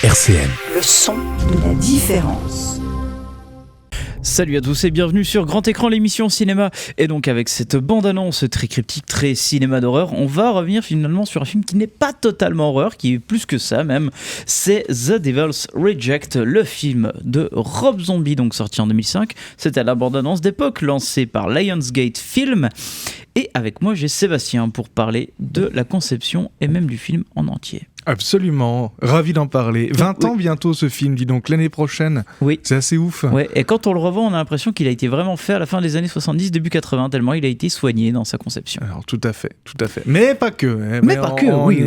RCN. Le son de la différence. Salut à tous et bienvenue sur Grand Écran, l'émission cinéma. Et donc avec cette bande-annonce très cryptique, très cinéma d'horreur, on va revenir finalement sur un film qui n'est pas totalement horreur, qui est plus que ça même. C'est The Devil's Reject, le film de Rob Zombie, donc sorti en 2005. C'était la bande-annonce d'époque lancée par Lionsgate Film. Et avec moi j'ai Sébastien pour parler de la conception et même du film en entier. Absolument, ravi d'en parler. 20 ans bientôt ce film, dis donc, l'année prochaine. Oui. C'est assez ouf. Ouais, et quand on le revoit, on a l'impression qu'il a été vraiment fait à la fin des années 70, début 80, tellement il a été soigné dans sa conception. Alors tout à fait. Mais pas que. Hein. Mais pas que, oui.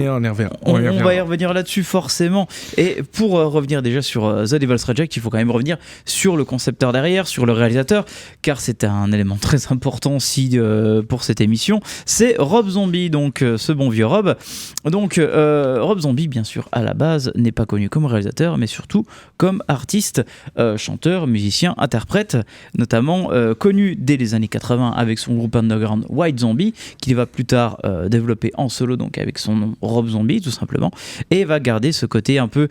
On va y revenir là-dessus forcément. Et pour revenir déjà sur The Devil's Reject, il faut quand même revenir sur le concepteur derrière, sur le réalisateur, car c'est un élément très important aussi pour cette émission. C'est Rob Zombie, donc ce bon vieux Rob. Donc Rob Zombie, bien sûr, à la base, n'est pas connu comme réalisateur, mais surtout comme artiste, chanteur, musicien, interprète, notamment connu dès les années 80 avec son groupe underground White Zombie, qu'il va plus tard développer en solo, donc avec son nom Rob Zombie, tout simplement, et va garder ce côté un peu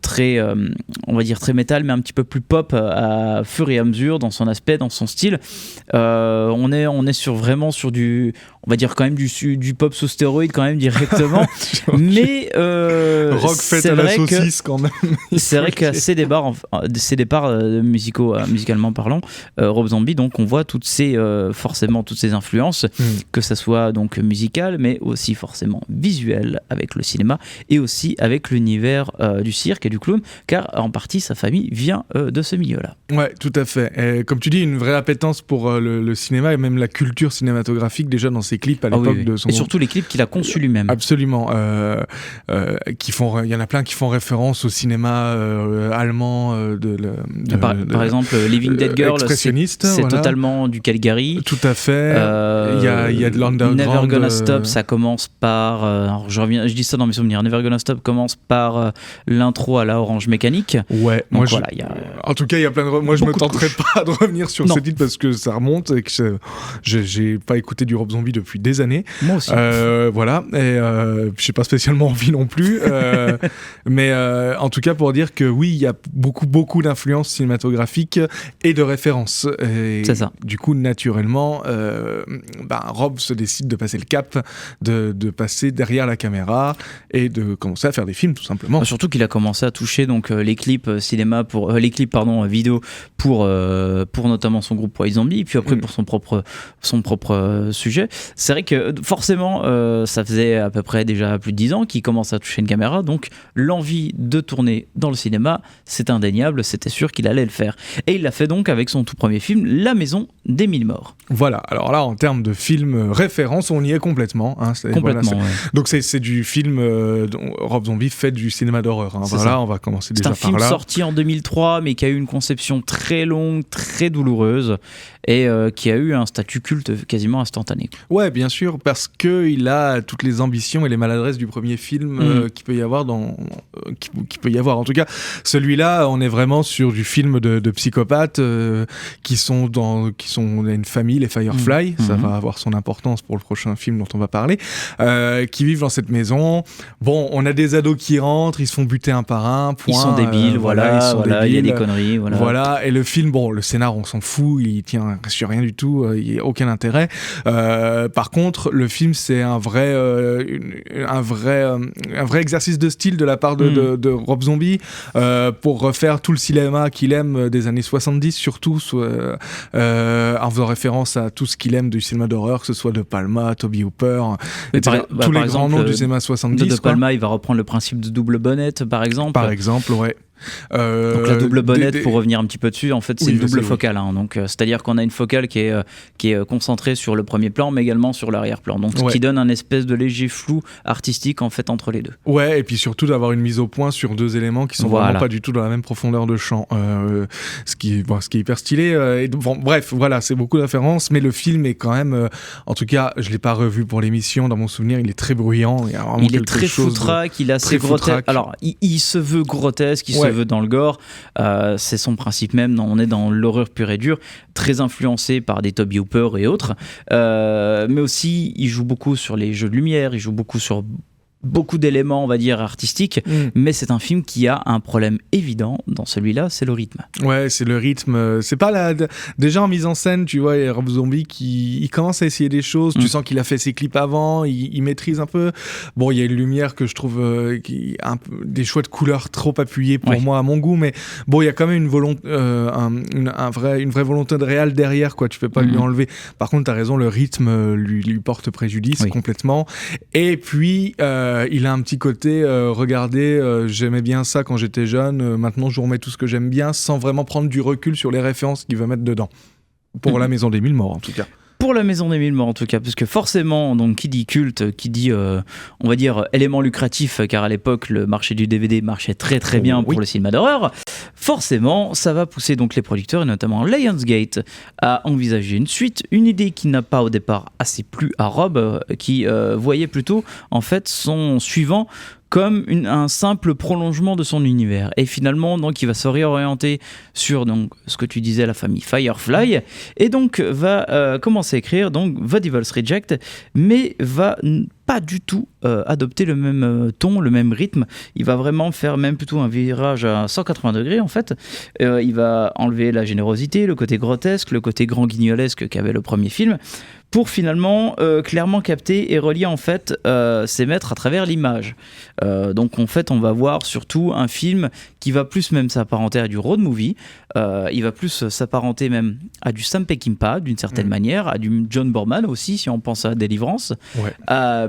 très, on va dire très métal, mais un petit peu plus pop à fur et à mesure dans son aspect, dans son style. On est vraiment sur du, on va dire quand même du pop sous stéroïde quand même directement, mais rock fait à la saucisse quand même. C'est vrai qu'à ses départs musicalement parlant, Rob Zombie, donc on voit forcément toutes ces influences, que ça soit donc musicales, mais aussi forcément visuelles avec le cinéma et aussi avec l'univers du cirque et du clown, car en partie sa famille vient de ce milieu-là. Ouais, tout à fait. Et comme tu dis, une vraie appétence pour le cinéma et même la culture cinématographique déjà dans ses clips à l'époque de son. Et surtout les clips qu'il a conçus lui-même. Absolument. Il y en a plein qui font référence au cinéma allemand par exemple Living Dead Girl, c'est voilà. Totalement du Calgary. Tout à fait. Il y a de l'underground. Never Gonna Stop, ça commence par alors je dis ça dans mes souvenirs. Never Gonna Stop commence par l'intro à la Orange Mécanique. Ouais. Donc, en tout cas, il y a plein de. Moi, je me tenterai pas de revenir sur ce titre parce que ça remonte et que j'ai pas écouté du Rob Zombie depuis des années. Moi aussi. Voilà. Et j'ai pas spécialement envie non plus. Mais en tout cas, pour dire que oui, il y a beaucoup d'influences cinématographiques et de références. Et c'est ça. Du coup, naturellement, Rob se décide de passer le cap, de passer derrière la caméra et de commencer à faire des films, tout simplement. Surtout qu'il a commencé à toucher donc les clips vidéo pour notamment son groupe White Zombie, et puis après pour son propre sujet. C'est vrai que forcément, ça faisait à peu près déjà plus de 10 ans qu'il commence à toucher une caméra, donc l'envie de tourner dans le cinéma, c'est indéniable, c'était sûr qu'il allait le faire. Et il l'a fait donc avec son tout premier film, La Maison des Mille Morts. Voilà, alors là, en termes de film référence, on y est complètement. Complètement, ouais. Donc c'est du film dont Rob Zombie fait du cinéma d'horreur. Voilà, on va commencer déjà par là. C'est un film sorti en 2003, mais qui a eu une conception très longue, très douloureuse, et qui a eu un statut culte quasiment instantané. Ouais, bien sûr, parce qu'il a toutes les ambitions et les maladresses du premier film qu'il peut y avoir qui peut y avoir. En tout cas, celui-là, on est vraiment sur du film de psychopathes qui sont une famille, les Firefly, ça va avoir son importance pour le prochain film dont on va parler, qui vivent dans cette maison. Bon, on a des ados qui rentrent, ils se font buter un par un, point. Ils sont débiles, il y a des conneries, voilà. Et le film, le scénar, on s'en fout, il tient sur rien du tout, il n'y a aucun intérêt. Par contre, le film, c'est un vrai exercice de style de la part de Rob Zombie pour refaire tout le cinéma qu'il aime des années 70, surtout en faisant référence à tout ce qu'il aime du cinéma d'horreur, que ce soit De Palma, Toby Hooper, tous les grands noms du cinéma 70. De Palma, il va reprendre le principe de double bonnette, par exemple. Par exemple, ouais. Donc la double bonnette, pour revenir un petit peu dessus, en fait c'est une double focale, donc c'est-à-dire qu'on a une focale qui est concentrée sur le premier plan mais également sur l'arrière-plan, donc ce qui donne un espèce de léger flou artistique en fait entre les deux. Ouais, et puis surtout d'avoir une mise au point sur deux éléments qui sont vraiment pas du tout dans la même profondeur de champ, ce qui est hyper stylé. Bref, voilà, c'est beaucoup d'inférences, mais le film est quand même, en tout cas je l'ai pas revu pour l'émission, dans mon souvenir il est très bruyant, il est très foutraque, il est assez grotesque. Alors il se veut grotesque, il se veut dans le gore, c'est son principe même, on est dans l'horreur pure et dure, très influencé par des Toby Hooper et autres, mais aussi il joue beaucoup sur les jeux de lumière, il joue beaucoup sur beaucoup d'éléments, on va dire, artistiques, mais c'est un film qui a un problème évident dans celui-là, c'est le rythme. Ouais, c'est le rythme. C'est pas déjà en mise en scène, tu vois, Rob Zombie il commence à essayer des choses. Tu sens qu'il a fait ses clips avant, il maîtrise un peu. Bon, il y a une lumière que je trouve des choix de couleurs trop appuyés pour moi à mon goût, mais bon, il y a quand même une vraie volonté de réal derrière, quoi. Tu peux pas lui enlever. Par contre, t'as raison, le rythme lui porte préjudice complètement. Et puis il a un petit côté regardez, j'aimais bien ça quand j'étais jeune, maintenant je vous remets tout ce que j'aime bien sans vraiment prendre du recul sur les références qu'il veut mettre dedans pour La Maison des Mille Morts en tout cas. Pour La Maison des Mille Morts en tout cas, parce que forcément, donc, qui dit culte, qui dit on va dire élément lucratif, car à l'époque le marché du DVD marchait très très bien pour le cinéma d'horreur, forcément ça va pousser donc les producteurs et notamment Lionsgate à envisager une suite, une idée qui n'a pas au départ assez plu à Rob, qui voyait plutôt en fait son suivant comme un simple prolongement de son univers. Et finalement, donc, il va se réorienter sur donc, ce que tu disais, la famille Firefly, et donc va commencer à écrire donc, The Devil's Reject, mais va pas du tout adopter le même ton, le même rythme. Il va vraiment faire même plutôt un virage à 180 degrés en fait. Il va enlever la générosité, le côté grotesque, le côté grand guignolesque qu'avait le premier film, pour finalement clairement capter et relier en fait ses maîtres à travers l'image. Donc en fait on va voir surtout un film qui va plus même s'apparenter à du road movie, il va plus s'apparenter même à du Sam Peckinpah d'une certaine manière, à du John Boorman aussi si on pense à Deliverance,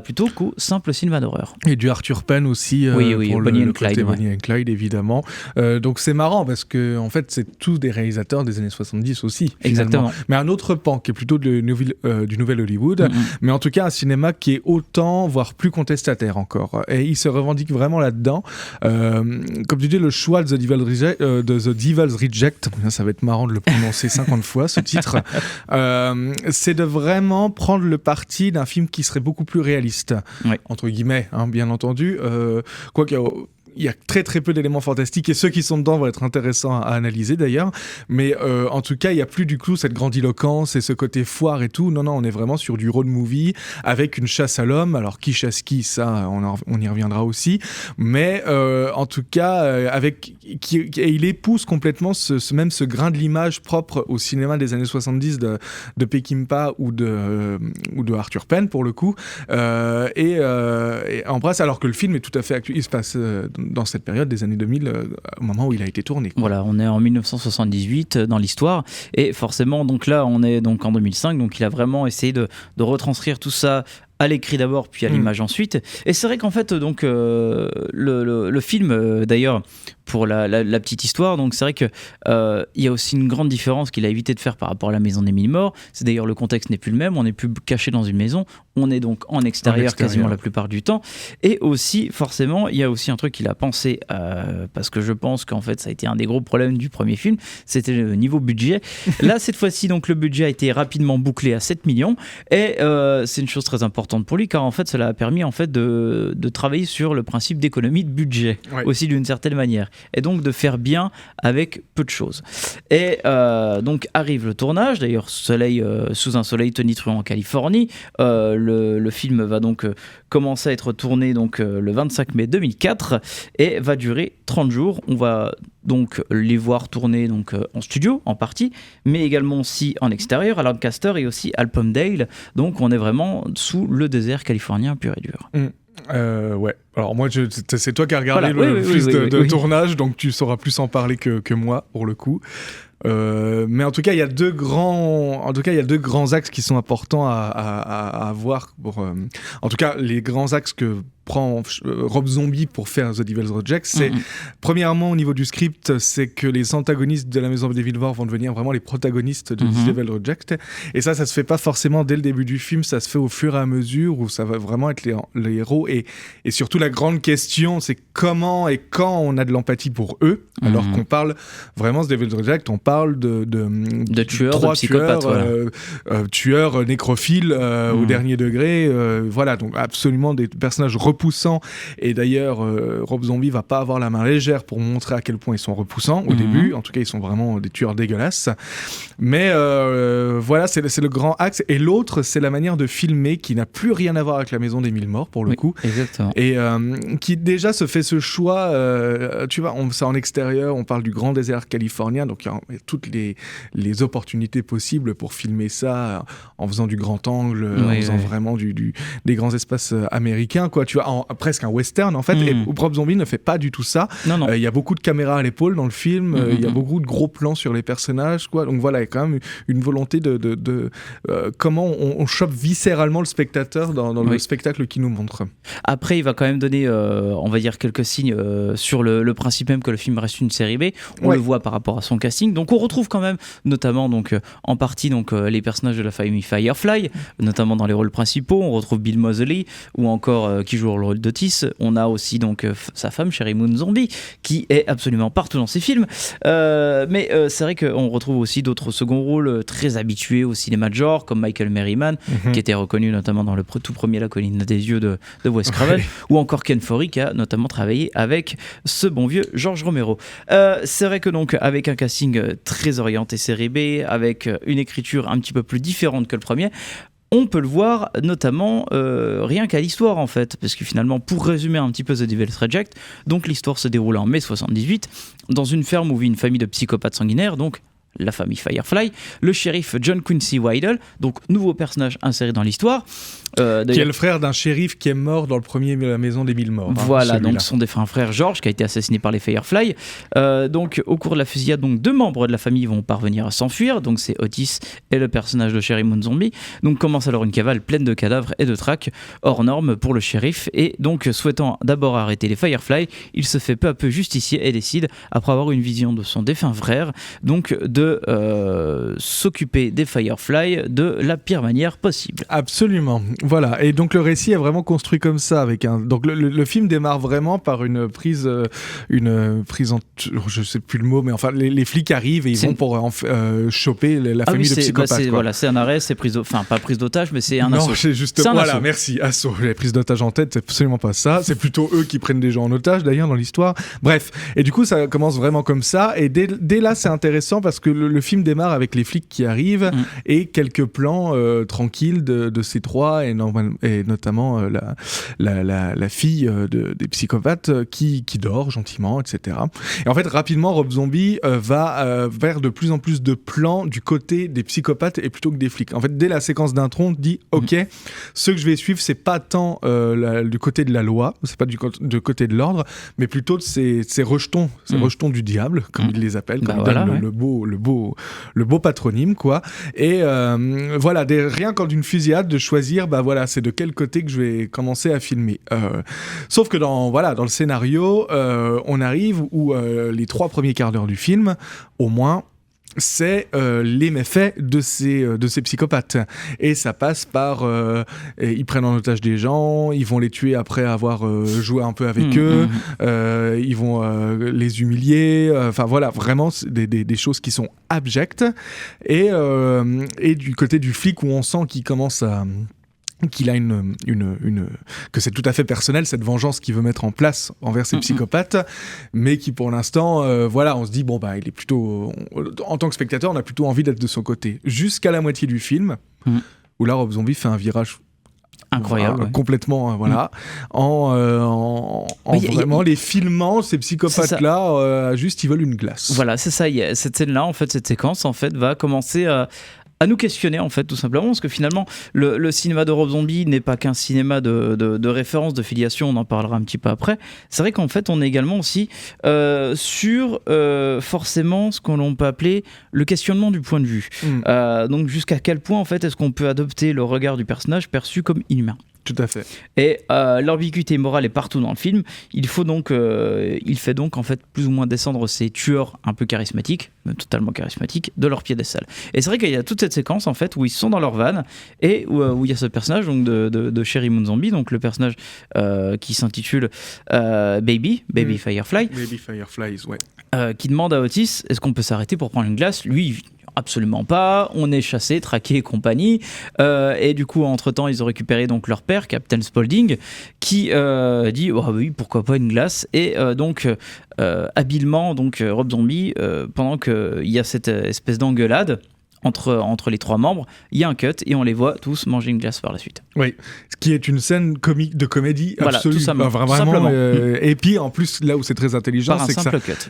plutôt qu'au simple cinéma d'horreur. Et du Arthur Penn aussi, pour Bonnie le and Clyde, côté Bonnie and Clyde évidemment. Donc c'est marrant parce que en fait c'est tous des réalisateurs des années 70 aussi. Exactement. Mais un autre pan qui est plutôt du nouvel Hollywood, mais en tout cas un cinéma qui est autant, voire plus contestataire encore. Et il se revendique vraiment là-dedans. Comme tu dis, le choix de The Devil's Reject, ça va être marrant de le prononcer 50 fois ce titre, c'est de vraiment prendre le parti d'un film qui serait beaucoup plus réaliste, entre guillemets, hein, bien entendu. Quoique il y a très très peu d'éléments fantastiques et ceux qui sont dedans vont être intéressants à analyser d'ailleurs, mais en tout cas il n'y a plus du coup cette grandiloquence et ce côté foire et tout. Non, on est vraiment sur du road movie avec une chasse à l'homme. Alors qui chasse qui, ça on y reviendra aussi, mais en tout cas et il épouse complètement ce grain de l'image propre au cinéma des années 70 de Peckinpah ou de Arthur Penn pour le coup, et en bref, alors que le film est tout à fait actuel, il se passe dans cette période des années 2000, au moment où il a été tourné. Voilà, on est en 1978 dans l'histoire, et forcément, donc là, on est donc en 2005, donc il a vraiment essayé de retranscrire tout ça à l'écrit d'abord, puis à l'image ensuite. Et c'est vrai qu'en fait, donc, le film, d'ailleurs, pour la petite histoire, donc c'est vrai que il y a aussi une grande différence qu'il a évité de faire par rapport à La Maison des Mille Morts. C'est d'ailleurs, le contexte n'est plus le même, on n'est plus caché dans une maison, on est donc en extérieur quasiment la plupart du temps. Et aussi, forcément, il y a aussi un truc qu'il a pensé, parce que je pense qu'en fait, ça a été un des gros problèmes du premier film, c'était le niveau budget. Là, cette fois-ci, donc, le budget a été rapidement bouclé à 7 millions, et c'est une chose très importante pour lui, car en fait cela a permis en fait de travailler sur le principe d'économie de budget aussi d'une certaine manière, et donc de faire bien avec peu de choses. Et donc arrive le tournage, d'ailleurs sous un soleil tonitruant en Californie. Le film va donc commencer à être tourné donc, le 25 mai 2004 et va durer 30 jours. On va donc les voir tourner donc, en studio en partie, mais également aussi en extérieur à Lancaster et aussi à Palmdale. Donc on est vraiment sous le désert californien pur et dur. Ouais. Alors moi, c'est toi qui as regardé le tournage, donc tu sauras plus en parler que moi pour le coup. Mais en tout cas, il y a deux grands axes qui sont importants à voir. En tout cas, les grands axes que prend Rob Zombie pour faire The Devil's Reject, c'est premièrement au niveau du script, c'est que les antagonistes de La Maison des Mille Morts vont devenir vraiment les protagonistes de The Devil's Reject, et ça se fait pas forcément dès le début du film, ça se fait au fur et à mesure où ça va vraiment être les héros, et surtout la grande question, c'est comment et quand on a de l'empathie pour eux, alors qu'on parle vraiment The Devil's Reject, on parle de tueurs, de psychopathes, tueurs nécrophiles au dernier degré, voilà, donc absolument des personnages repoussants. Et d'ailleurs, Rob Zombie va pas avoir la main légère pour montrer à quel point ils sont repoussants au début. En tout cas, ils sont vraiment des tueurs dégueulasses. Mais voilà, c'est le grand axe. Et l'autre, c'est la manière de filmer qui n'a plus rien à voir avec la Maison des Mille Morts, pour le coup. Exactement. Et qui déjà se fait ce choix, tu vois, c'est en extérieur, on parle du grand désert californien, donc il y a toutes les opportunités possibles pour filmer ça en faisant du grand angle, en faisant vraiment des grands espaces américains, quoi, tu vois, presque un western en fait. Et Rob Zombie ne fait pas du tout ça. Il y a beaucoup de caméras à l'épaule dans le film, il y a beaucoup de gros plans sur les personnages, quoi. Donc voilà, il y a quand même une volonté de comment on chope viscéralement le spectateur dans le spectacle qu'il nous montre. Après, il va quand même donner, on va dire, quelques signes sur le principe même que le film reste une série B. On le voit par rapport à son casting. Donc on retrouve quand même, notamment donc, en partie donc, les personnages de la famille Firefly, notamment dans les rôles principaux. On retrouve Bill Moseley, ou encore qui joue le rôle d'Otis. On a aussi donc, sa femme, Sheri Moon Zombie, qui est absolument partout dans ses films. Mais c'est vrai qu'on retrouve aussi d'autres seconds rôles très habitués au cinéma de genre, comme Michael Merriman, qui était reconnu notamment dans le tout premier La Colline des Yeux de Wes Craven, ou encore Ken Foree, qui a notamment travaillé avec ce bon vieux George Romero. C'est vrai que donc avec un casting très orienté série B, avec une écriture un petit peu plus différente que le premier, on peut le voir notamment rien qu'à l'histoire en fait, parce que finalement, pour résumer un petit peu The Devil's Reject, donc l'histoire se déroule en mai 78 dans une ferme où vit une famille de psychopathes sanguinaires, donc la famille Firefly, le shérif John Quincy Wydell, donc nouveau personnage inséré dans l'histoire. Qui est le frère d'un shérif qui est mort dans le premier La Maison des Mille Morts. Voilà, donc son défunt frère George qui a été assassiné par les Firefly. Donc au cours de la fusillade, donc, 2 membres de la famille vont parvenir à s'enfuir. Donc c'est Otis et le personnage de Sheri Moon Zombie. Donc commence alors une cavale pleine de cadavres et de traques hors normes pour le shérif. Et donc souhaitant d'abord arrêter les Firefly, il se fait peu à peu justicier et décide, après avoir une vision de son défunt frère, donc de s'occuper des Firefly de la pire manière possible. Absolument. Voilà, et donc le récit est vraiment construit comme ça. Donc le film démarre vraiment par une prise en... Je sais plus le mot, mais enfin les flics arrivent et ils vont pour choper la famille de psychopathes. C'est un arrêt, c'est pas prise d'otage, mais c'est un assaut. Non, c'est juste... Voilà, merci, assaut. La prise d'otage en tête, c'est absolument pas ça. C'est plutôt eux qui prennent des gens en otage, d'ailleurs, dans l'histoire. Bref, et du coup, ça commence vraiment comme ça. Et dès là, c'est intéressant parce que le film démarre avec les flics qui arrivent et quelques plans tranquilles de ces trois, et notamment la fille des psychopathes qui dort gentiment, etc. Et en fait, rapidement, Rob Zombie va vers de plus en plus de plans du côté des psychopathes et plutôt que des flics. En fait, dès la séquence d'intro, on dit ok, ce que je vais suivre, c'est pas tant du côté de la loi, c'est pas du côté de l'ordre, mais plutôt de ces rejetons, rejetons du diable, comme ils les appellent, comme ils donnent le beau patronyme, quoi. Et voilà, rien qu'en d'une fusillade, de choisir, c'est de quel côté que je vais commencer à filmer. Sauf que dans le scénario, on arrive où les 3 premiers quarts d'heure du film, au moins, c'est les méfaits de ces psychopathes. Et ça passe par... ils prennent en otage des gens, ils vont les tuer après avoir joué un peu avec eux, ils vont les humilier, enfin voilà, vraiment des choses qui sont abjectes. Et du côté du flic, où on sent qu'il commence à... qu'il a que c'est tout à fait personnel, cette vengeance qu'il veut mettre en place envers ces psychopathes, mais qui pour l'instant, on se dit, il est plutôt... En tant que spectateur, on a plutôt envie d'être de son côté. Jusqu'à la moitié du film, où là, Rob Zombie fait un virage incroyable, complètement, en vraiment les filmant, ces psychopathes-là, juste ils veulent une glace. Voilà, c'est ça, cette scène-là, en fait, cette séquence, en fait, va commencer à nous questionner, en fait, tout simplement, parce que finalement le cinéma de Rob Zombie n'est pas qu'un cinéma de référence, de filiation, on en parlera un petit peu après. C'est vrai qu'en fait on est également aussi sur forcément ce qu'on peut appeler le questionnement du point de vue, donc jusqu'à quel point en fait est-ce qu'on peut adopter le regard du personnage perçu comme inhumain. Tout à fait. Et l'ambiguïté morale est partout dans le film. Il fait donc en fait plus ou moins descendre ces tueurs un peu charismatiques, même totalement charismatiques, de leur piédestal. Et c'est vrai qu'il y a toute cette séquence en fait où ils sont dans leur van et où il y a ce personnage donc de Sheri Moon Zombie, donc le personnage qui s'intitule Baby Firefly. Baby Fireflies, ouais. Qui demande à Otis, est-ce qu'on peut s'arrêter pour prendre une glace ? Lui, absolument pas, on est chassé, traqué et compagnie. Et du coup, entre-temps, ils ont récupéré donc leur père, Captain Spaulding, qui dit oh, oui, pourquoi pas une glace. Et donc, habilement, donc, Rob Zombie, pendant qu'il y a cette espèce d'engueulade entre les trois membres, il y a un cut et on les voit tous manger une glace par la suite. Oui, ce qui est une scène comique de comédie voilà, absolue. Tout simplement. Et puis en plus, là où c'est très intelligent, c'est que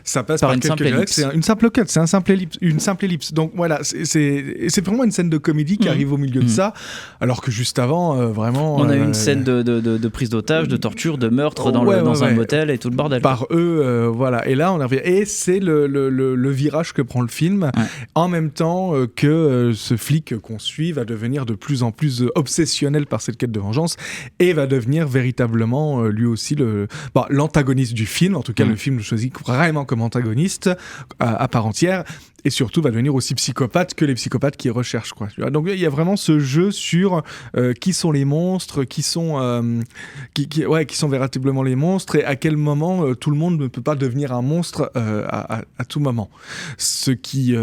ça passe par quelques ellipses. C'est une simple cut, c'est une simple ellipse. Donc voilà, c'est vraiment une scène de comédie qui arrive au milieu de ça, alors que juste avant, vraiment... On a eu une scène de prise d'otage, de torture, de meurtre dans un motel et tout le bordel. Par eux, voilà. Et là, on revient. Et c'est le virage que prend le film, en même temps que ce flic qu'on suit va devenir de plus en plus obsessionnel par cette quête de vengeance et va devenir véritablement lui aussi l'antagoniste du film. En tout cas, le film le choisit vraiment comme antagoniste à part entière. Et surtout va devenir aussi psychopathe que les psychopathes qui recherchent, quoi. Donc il y a vraiment ce jeu sur qui sont les monstres, qui sont véritablement les monstres et à quel moment tout le monde ne peut pas devenir un monstre à tout moment. Ce qui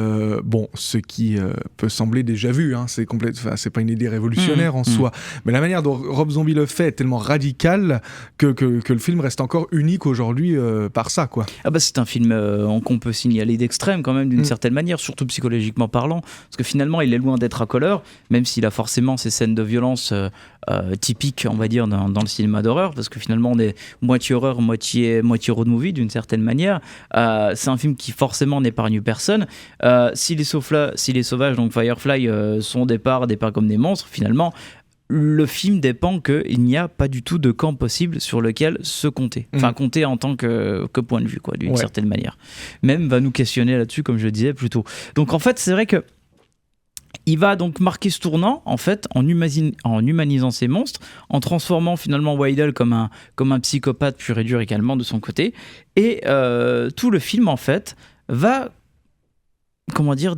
peut sembler déjà vu, hein, c'est pas une idée révolutionnaire en soi, mais la manière dont Rob Zombie le fait est tellement radicale que le film reste encore unique aujourd'hui par ça, quoi. Ah bah c'est un film qu'on peut signaler d'extrême quand même d'une certaine manière, surtout psychologiquement parlant, parce que finalement il est loin d'être racoleur, même s'il a forcément ces scènes de violence typiques, on va dire, dans le cinéma d'horreur, parce que finalement on est moitié horreur, moitié road movie d'une certaine manière. C'est un film qui forcément n'épargne personne. Si les sauvages, donc Firefly, sont au départ comme des monstres, finalement le film dépend qu'il n'y a pas du tout de camp possible sur lequel se compter. Enfin, compter en tant que point de vue, quoi, d'une certaine manière. Même va nous questionner là-dessus, comme je le disais plus tôt. Donc en fait, c'est vrai que il va donc marquer ce tournant, en fait, en humanisant ces monstres, en transformant finalement Weidel comme un psychopathe pur et dur également de son côté. Et tout le film, en fait, va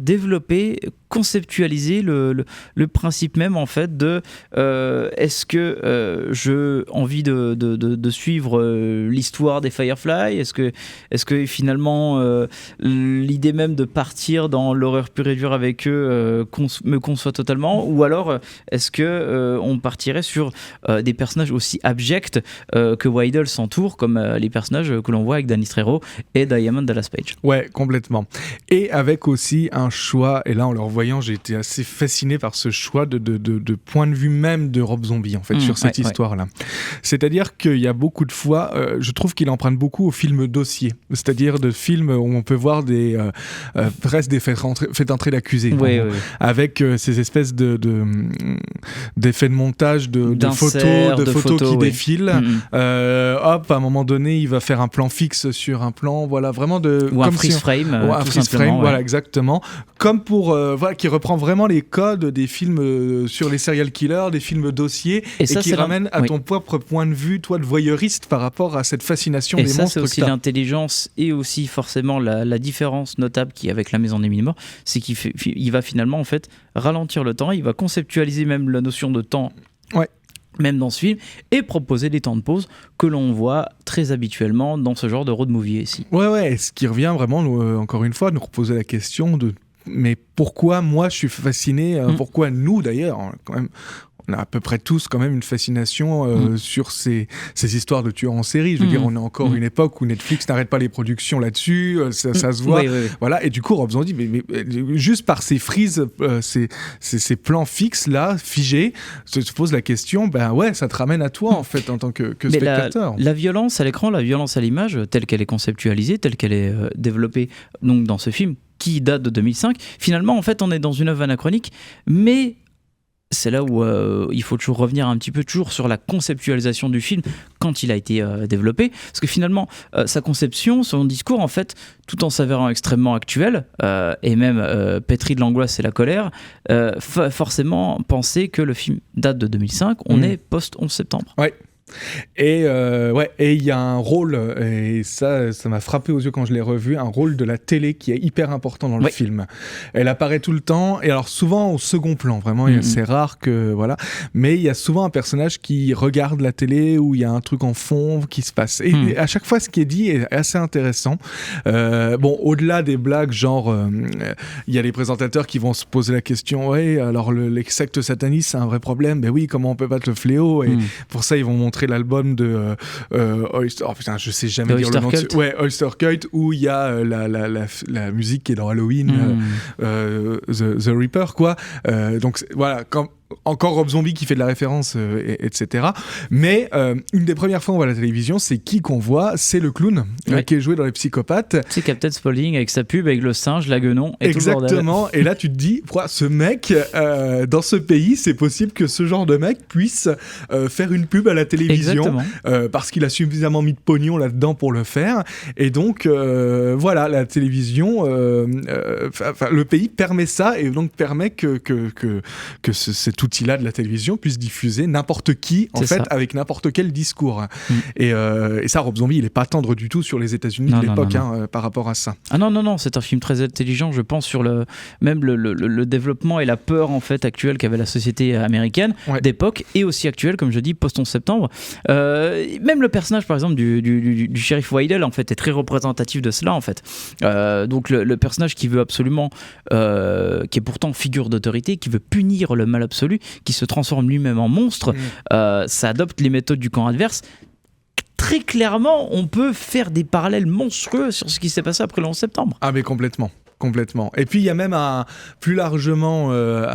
développer, conceptualiser le principe même en fait de est-ce que j'ai envie de suivre l'histoire des Firefly, est-ce que finalement l'idée même de partir dans l'horreur pure et dure avec eux me conçoit totalement, ou alors est-ce que on partirait sur des personnages aussi abjects que Weidel s'entoure, comme les personnages que l'on voit avec Danny Trejo et Diamond Dallas Page. Ouais, complètement. Et avec aussi un choix, et là en le revoyant j'ai été assez fasciné par ce choix de point de vue même de Rob Zombie en fait sur cette histoire-là. C'est-à-dire qu'il y a beaucoup de fois, je trouve qu'il emprunte beaucoup aux films dossiers, c'est-à-dire de films où on peut voir presque des faits d'entrée d'accusé, avec ces espèces d'effets de montage de photos qui défilent. Hop, à un moment donné il va faire un plan fixe sur un plan, voilà, vraiment ou un freeze frame, un freeze frame, voilà, exactement, comme pour qui reprend vraiment les codes des films sur les serial killers, des films dossiers, et qui ramène à ton propre point de vue, toi, de voyeuriste, par rapport à cette fascination des monstres. Et ça, c'est aussi l'intelligence et aussi forcément la différence notable qu'il y a avec La Maison des Mille Morts, c'est qu'il va finalement en fait ralentir le temps, il va conceptualiser même la notion de temps. Même dans ce film, et proposer des temps de pause que l'on voit très habituellement dans ce genre de road movie ici. Ouais, ce qui revient vraiment, encore une fois, nous reposer la question de mais pourquoi moi je suis fasciné, pourquoi nous d'ailleurs, quand même, on a à peu près tous quand même une fascination sur ces histoires de tueurs en série. Je veux dire, on a encore une époque où Netflix n'arrête pas les productions là-dessus, ça se voit. Voilà, et du coup, Rob Zombie, mais juste par ces frises, ces plans fixes là, figés, se pose la question, ça te ramène à toi en fait en tant que spectateur. La violence à l'écran, la violence à l'image, telle qu'elle est conceptualisée, telle qu'elle est développée donc dans ce film qui date de 2005, finalement en fait on est dans une œuvre anachronique, mais c'est là où il faut toujours revenir un petit peu toujours sur la conceptualisation du film quand il a été développé, parce que finalement sa conception, son discours en fait, tout en s'avérant extrêmement actuel et même pétri de l'angoisse et la colère, forcément penser que le film date de 2005, on est post-11 septembre. Ouais. Et il y a un rôle, et ça m'a frappé aux yeux quand je l'ai revu, un rôle de la télé qui est hyper important dans le film. Elle apparaît tout le temps, et alors souvent au second plan, vraiment, c'est rare que, voilà, mais il y a souvent un personnage qui regarde la télé, où il y a un truc en fond qui se passe. Et à chaque fois, ce qui est dit est assez intéressant. Au-delà des blagues, genre, il y a les présentateurs qui vont se poser la question, ouais, alors les sectes satanistes, c'est un vrai problème, ben oui, comment on peut battre le fléau, et pour ça, ils vont montrer l'album de je sais jamais dire le nom. Oyster Cult, où il y a la musique qui est dans Halloween, The Reaper, quoi. Donc voilà, encore Rob Zombie qui fait de la référence, etc. Mais une des premières fois on voit la télévision, c'est qui qu'on voit? C'est le clown qui est joué dans Les Psychopathes. C'est Captain Spaulding avec sa pub, avec le singe, la guenon et exactement, tout le bordel. Et là tu te dis, ce mec, dans ce pays, c'est possible que ce genre de mec puisse faire une pub à la télévision, parce qu'il a suffisamment mis de pognon là-dedans pour le faire. Et donc voilà, la télévision, le pays permet ça, et donc permet que cet outil-là de la télévision puisse diffuser n'importe qui, avec n'importe quel discours. Et ça, Rob Zombie, il est pas tendre du tout sur les États-Unis de l'époque, par rapport à ça. Ah non, c'est un film très intelligent, je pense, sur le développement et la peur, en fait, actuelle qu'avait la société américaine d'époque, et aussi actuelle, comme je dis, post-11 septembre. Même le personnage, par exemple, du shérif Weidel, en fait, est très représentatif de cela, en fait. Donc le personnage qui veut absolument, qui est pourtant figure d'autorité, qui veut punir le mal absolu, qui se transforme lui-même en monstre, ça adopte les méthodes du camp adverse. Très clairement, on peut faire des parallèles monstrueux sur ce qui s'est passé après le 11 septembre. Ah mais complètement. Et puis il y a même plus largement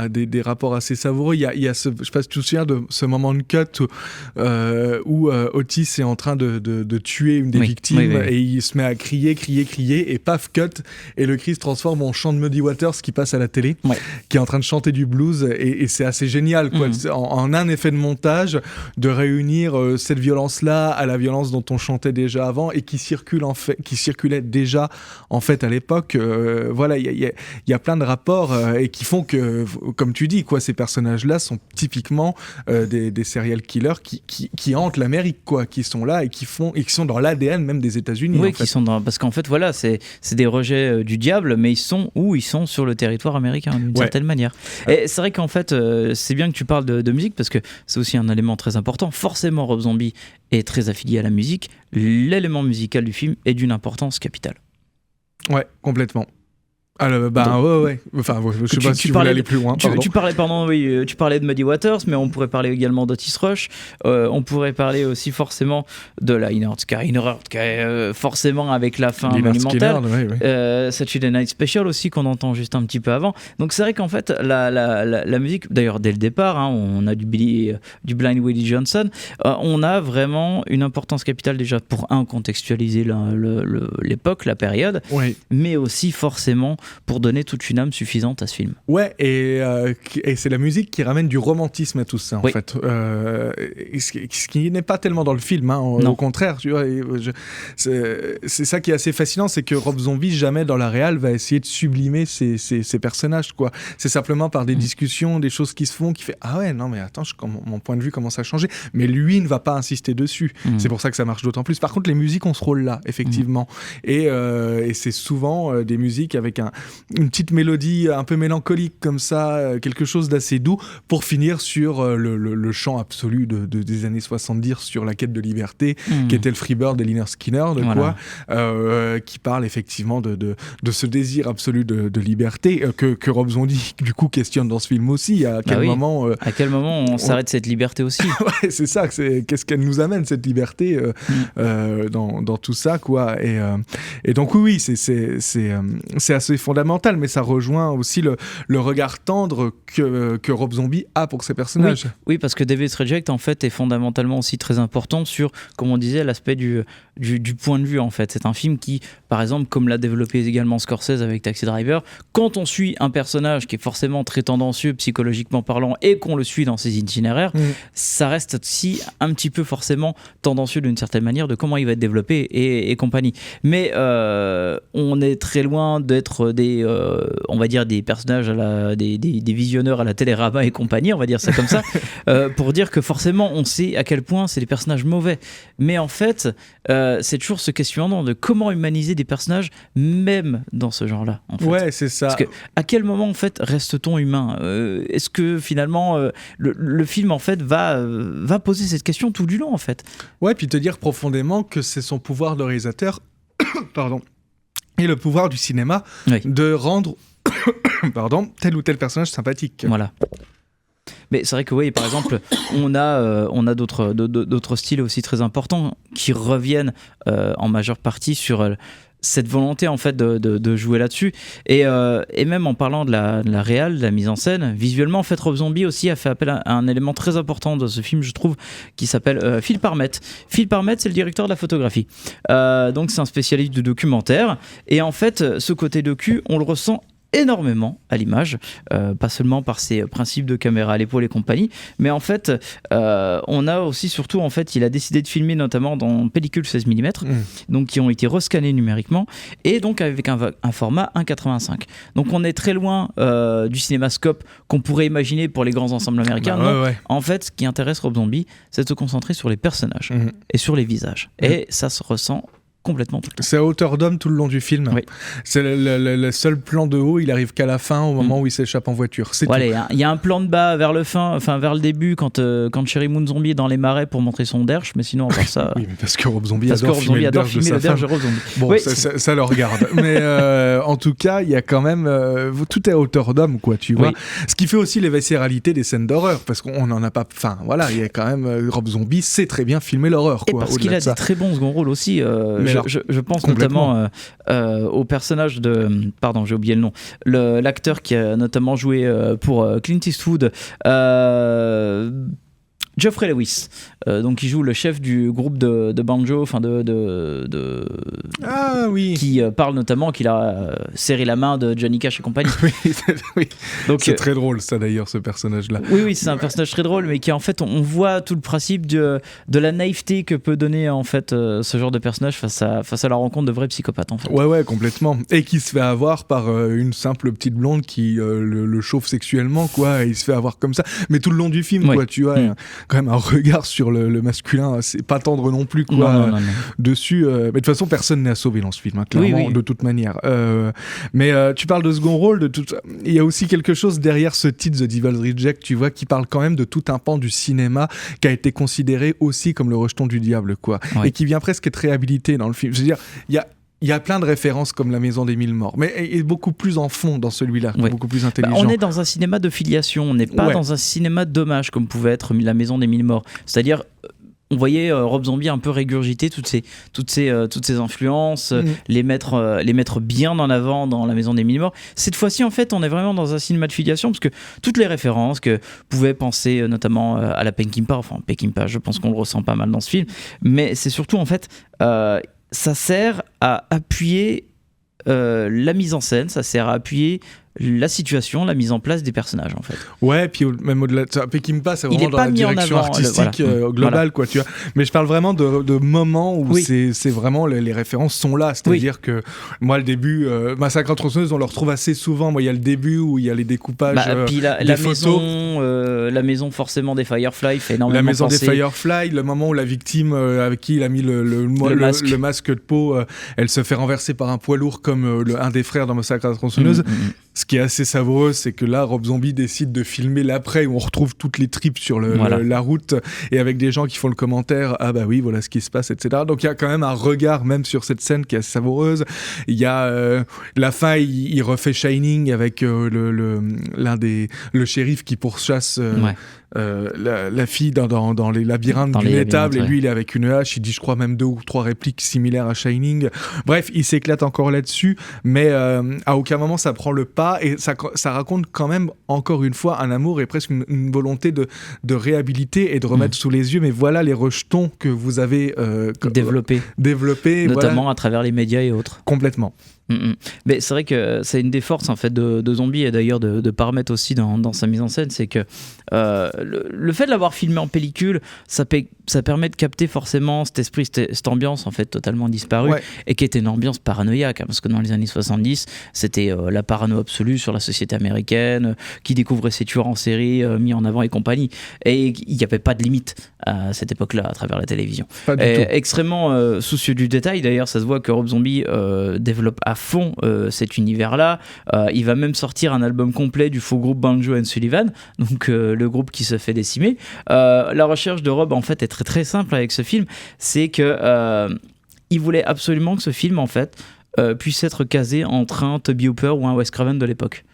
des rapports assez savoureux. Il y a je sais pas si tu te souviens de ce moment de cut où Otis est en train de tuer une des victimes, et il se met à crier, et paf, cut, et le cri se transforme en chant de Muddy Waters qui passe à la télé, qui est en train de chanter du blues, et c'est assez génial, quoi. En un effet de montage, de réunir cette violence-là à la violence dont on chantait déjà avant, et qui circulait déjà en fait à l'époque. Voilà, il y a plein de rapports et qui font que, comme tu dis, quoi, ces personnages-là sont typiquement des serial killers qui hantent l'Amérique, quoi, qui sont là et qui sont dans l'ADN même des États-Unis. Oui, parce qu'en fait, voilà, c'est des rejets du diable, mais ils sont sur le territoire américain d'une certaine manière. Et c'est vrai qu'en fait, c'est bien que tu parles de musique, parce que c'est aussi un élément très important. Forcément, Rob Zombie est très affilié à la musique. L'élément musical du film est d'une importance capitale. Ouais, complètement. Enfin, je sais pas si tu voulais aller plus loin. Tu parlais de Muddy Waters, mais on pourrait parler également d'Otis Rush. On pourrait parler aussi forcément de Lynyrd Skynyrd, forcément avec la fin monumentale. Saturday Night Special aussi, qu'on entend juste un petit peu avant. Donc c'est vrai qu'en fait, la musique, d'ailleurs dès le départ, on a du Blind Willie Johnson, on a vraiment une importance capitale déjà pour contextualiser l'époque, la période, mais aussi forcément pour donner toute une âme suffisante à ce film. Ouais, et c'est la musique qui ramène du romantisme à tout ça, en fait. Ce qui n'est pas tellement dans le film, au contraire. Tu vois, c'est ça qui est assez fascinant, c'est que Rob Zombie, jamais dans la réal, va essayer de sublimer ses personnages, quoi. C'est simplement par des discussions, des choses qui se font, qui fait « Ah ouais, non mais attends, mon point de vue commence à changer ». Mais lui ne va pas insister dessus. C'est pour ça que ça marche d'autant plus. Par contre, les musiques ont ce rôle-là, effectivement. Et c'est souvent des musiques avec une petite mélodie un peu mélancolique comme ça, quelque chose d'assez doux, pour finir sur le chant absolu des années 70 sur la quête de liberté, qui était le Freebird de Lynyrd Skynyrd, qui parle effectivement de ce désir absolu de liberté que Rob Zombie du coup questionne dans ce film aussi. À quel moment on s'arrête cette liberté aussi. Ouais, c'est ça, qu'est-ce qu'elle nous amène, cette liberté dans tout ça, quoi. Et donc oui, c'est assez fondamental, mais ça rejoint aussi le regard tendre que Rob Zombie a pour ses personnages. Oui, parce que Devil's Reject, en fait, est fondamentalement aussi très important sur, comme on disait, l'aspect du point de vue, en fait. C'est un film qui, par exemple, comme l'a développé également Scorsese avec Taxi Driver, quand on suit un personnage qui est forcément très tendancieux, psychologiquement parlant, et qu'on le suit dans ses itinéraires, ça reste aussi un petit peu forcément tendancieux d'une certaine manière de comment il va être développé et compagnie. Mais on est très loin d'être prendre on va dire des personnages des visionneurs à la Télérama et compagnie, on va dire ça comme ça, pour dire que forcément on sait à quel point c'est des personnages mauvais. Mais en fait, c'est toujours ce questionnement de comment humaniser des personnages, même dans ce genre-là. En fait. Ouais, c'est ça. Parce que à quel moment en fait reste-t-on humain ? Est-ce que finalement le film en fait va poser cette question tout du long en fait ? Ouais, puis te dire profondément que c'est son pouvoir de réalisateur, pardon, et le pouvoir du cinéma de rendre, tel ou tel personnage sympathique. Voilà. Mais c'est vrai que oui, par exemple, on a d'autres styles aussi très importants qui reviennent en majeure partie sur cette volonté en fait de jouer là-dessus et même en parlant de la réal, de la mise en scène, visuellement en fait Rob Zombie aussi a fait appel à un élément très important dans ce film, je trouve, qui s'appelle Phil Parmet. Phil Parmet, c'est le directeur de la photographie, donc c'est un spécialiste du documentaire, et en fait ce côté docu on le ressent énormément à l'image, pas seulement par ses principes de caméra à l'épaule et compagnie, mais en fait on a aussi surtout en fait il a décidé de filmer notamment dans pellicule 16 mm donc qui ont été rescannés numériquement et donc avec un format 1,85. Donc on est très loin du cinémascope qu'on pourrait imaginer pour les grands ensembles américains. En fait ce qui intéresse Rob Zombie, c'est de se concentrer sur les personnages et sur les visages, et ça se ressent complètement tout le temps. C'est à hauteur d'homme tout le long du film. Oui. C'est le seul plan de haut, il arrive qu'à la fin, au moment où il s'échappe en voiture. C'est il y a un plan de bas vers le début quand Sherry Moon Zombie est dans les marais pour montrer son derche, mais sinon à part ça. Oui, mais parce que Rob Zombie adore filmer le derche de sa femme. Bon, oui. ça le regarde. Mais en tout cas, il y a quand même tout est à hauteur d'homme, quoi, tu vois. Oui. Ce qui fait aussi les viscéralités des scènes d'horreur, parce qu'on n'en a pas. Enfin, voilà, il y a quand même Rob Zombie sait très bien filmer l'horreur, quoi. Et parce qu'il a des très bons second rôles aussi. Je pense notamment au personnage de... Pardon, j'ai oublié le nom. L'acteur qui a notamment joué pour Clint Eastwood, Geoffrey Lewis, donc il joue le chef du groupe de banjo, enfin ah oui, qui parle notamment qu'il a serré la main de Johnny Cash et compagnie. Oui. Donc c'est très drôle ça d'ailleurs, ce personnage-là. Oui, c'est un personnage très drôle, mais qui en fait on voit tout le principe de la naïveté que peut donner en fait ce genre de personnage face à la rencontre de vrais psychopathes en fait. Ouais, complètement. Et qui se fait avoir par une simple petite blonde qui le chauffe sexuellement, quoi. Et il se fait avoir comme ça. Mais tout le long du film, quoi, tu vois. Quand même un regard sur le masculin, c'est pas tendre non plus, quoi. Non. Dessus, mais de toute façon personne n'est à sauver dans ce film, hein, clairement, oui. de toute manière. Mais tu parles de second rôle, il y a aussi quelque chose derrière ce titre The Devil's Reject, tu vois, qui parle quand même de tout un pan du cinéma qui a été considéré aussi comme le rejeton du diable, quoi, et qui vient presque être réhabilité dans le film. Je veux dire, il y a plein de références comme La Maison des Mille Morts, mais est beaucoup plus en fond dans celui-là, beaucoup plus intelligent. On est dans un cinéma de filiation, on n'est pas dans un cinéma d'hommage comme pouvait être La Maison des Mille Morts. C'est-à-dire, on voyait Rob Zombie un peu régurgiter toutes ces influences, les mettre bien en avant dans La Maison des Mille Morts. Cette fois-ci, en fait, on est vraiment dans un cinéma de filiation, parce que toutes les références que pouvait penser notamment à la Peckinpah, enfin Peckinpah, je pense qu'on le ressent pas mal dans ce film, mais c'est surtout en fait... ça sert à appuyer la mise en scène, ça sert à appuyer la situation, la mise en place des personnages en fait. Ouais, puis même au-delà de ça, Peckinpah, c'est vraiment dans la direction artistique globale, quoi, tu vois. Mais je parle vraiment de moments où c'est vraiment les références sont là, c'est-à-dire que moi le début, Massacre à tronçonneuse, on le retrouve assez souvent. Moi, il y a le début où il y a les découpages, puis la maison forcément des Firefly fait énormément. La maison des Firefly, le moment où la victime avec qui il a mis le masque de peau, elle se fait renverser par un poids lourd comme un des frères dans Massacre à tronçonneuse. Ce qui est assez savoureux, c'est que là, Rob Zombie décide de filmer l'après, où on retrouve toutes les tripes sur la route, et avec des gens qui font le commentaire, ah bah oui, voilà ce qui se passe, etc. Donc il y a quand même un regard, même sur cette scène, qui est assez savoureuse. Il y a la fin, il refait Shining avec le shérif qui pourchasse la fille dans les labyrinthes d'une étable, et lui il est avec une hache, il dit je crois même 2 ou 3 répliques similaires à Shining. Bref, il s'éclate encore là-dessus, mais à aucun moment ça prend le pas, et ça raconte quand même encore une fois un amour et presque une volonté de réhabiliter et de remettre sous les yeux, mais voilà les rejetons que vous avez développés notamment à travers les médias et autres. Complètement. Mais c'est vrai que c'est une des forces en fait de Zombie, et d'ailleurs de Parmet aussi dans sa mise en scène, c'est que le fait de l'avoir filmé en pellicule, ça permet de capter forcément cet esprit, cette ambiance en fait totalement disparue, et qui était une ambiance paranoïaque, hein, parce que dans les années 70 c'était la parano absolue sur la société américaine, qui découvrait ses tueurs en série mis en avant et compagnie, et il n'y avait pas de limite à cette époque-là à travers la télévision. Pas du tout. Extrêmement soucieux du détail, d'ailleurs ça se voit que Rob Zombie développe à fond cet univers-là. Il va même sortir un album complet du faux groupe Banjo and Sullivan, donc le groupe qui se fait décimer. La recherche de Rob en fait est très très simple avec ce film, c'est que il voulait absolument que ce film en fait puisse être casé entre un Tobe Hooper ou un Wes Craven de l'époque.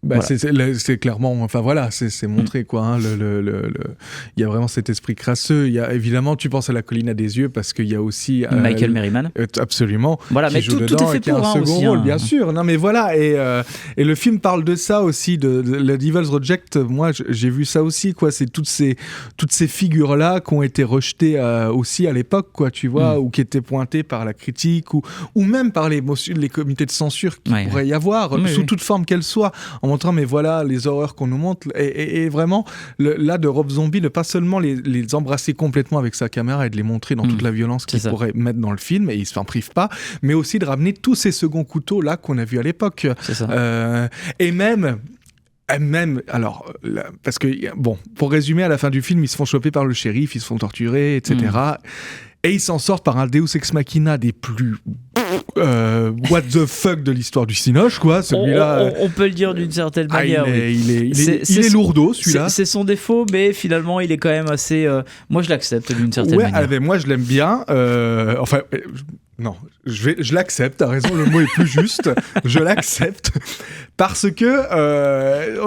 Bah, voilà. c'est clairement, enfin voilà, c'est montré quoi. Hein, il y a vraiment cet esprit crasseux. Il y a évidemment, tu penses à La Colline à des yeux parce qu'il y a aussi Michael Merriman. Absolument. Voilà, mais tout est fait pour un second aussi, rôle, hein. bien sûr. Non, mais voilà, et le film parle de ça aussi, de The Devil's Reject. Moi, j'ai vu ça aussi, quoi. C'est toutes ces figures là qui ont été rejetées aussi à l'époque, quoi. Tu vois, ou qui étaient pointées par la critique, ou même par les comités de censure qu'il pourrait y avoir, sous toute forme qu'elle soit. En montrant, mais voilà, les horreurs qu'on nous montre, et vraiment, là, de Rob Zombie, ne pas seulement les embrasser complètement avec sa caméra et de les montrer dans toute la violence qu'il pourrait mettre dans le film, et il s'en prive pas, mais aussi de ramener tous ces seconds couteaux là qu'on a vus à l'époque. C'est ça. Et même, alors, parce que, bon, pour résumer, à la fin du film, ils se font choper par le shérif, ils se font torturer, etc. Et ils s'en sortent par un Deus Ex Machina des plus what the fuck de l'histoire du Cinoche, quoi. Celui-là, on peut le dire d'une certaine manière. Il est lourdeau, celui-là. C'est son défaut, mais finalement, il est quand même assez. Moi, je l'accepte d'une certaine manière. Ouais, moi, je l'aime bien. Enfin. Non, je l'accepte, t'as raison, le mot est plus juste. Je l'accepte parce que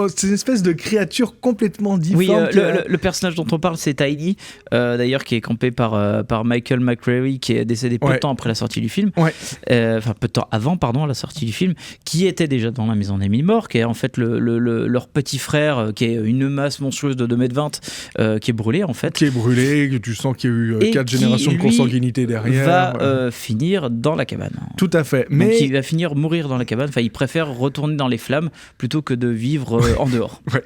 c'est une espèce de créature complètement difforme. Oui, le personnage dont on parle, c'est Tiny, d'ailleurs, qui est campé par Michael McCreary, qui est décédé peu de temps après la sortie du film. Enfin, peu de temps avant, pardon, la sortie du film, qui était déjà dans La Maison des Mille Morts, qui est en fait leur petit frère, qui est une masse monstrueuse de 2,20 m, qui est brûlé, en fait. Qui est brûlé, que tu sens qu'il y a eu 4 générations de consanguinité derrière. Va finir dans la cabane. Tout à fait. Mais donc il va finir mourir dans la cabane. Enfin, il préfère retourner dans les flammes plutôt que de vivre en dehors. Ouais.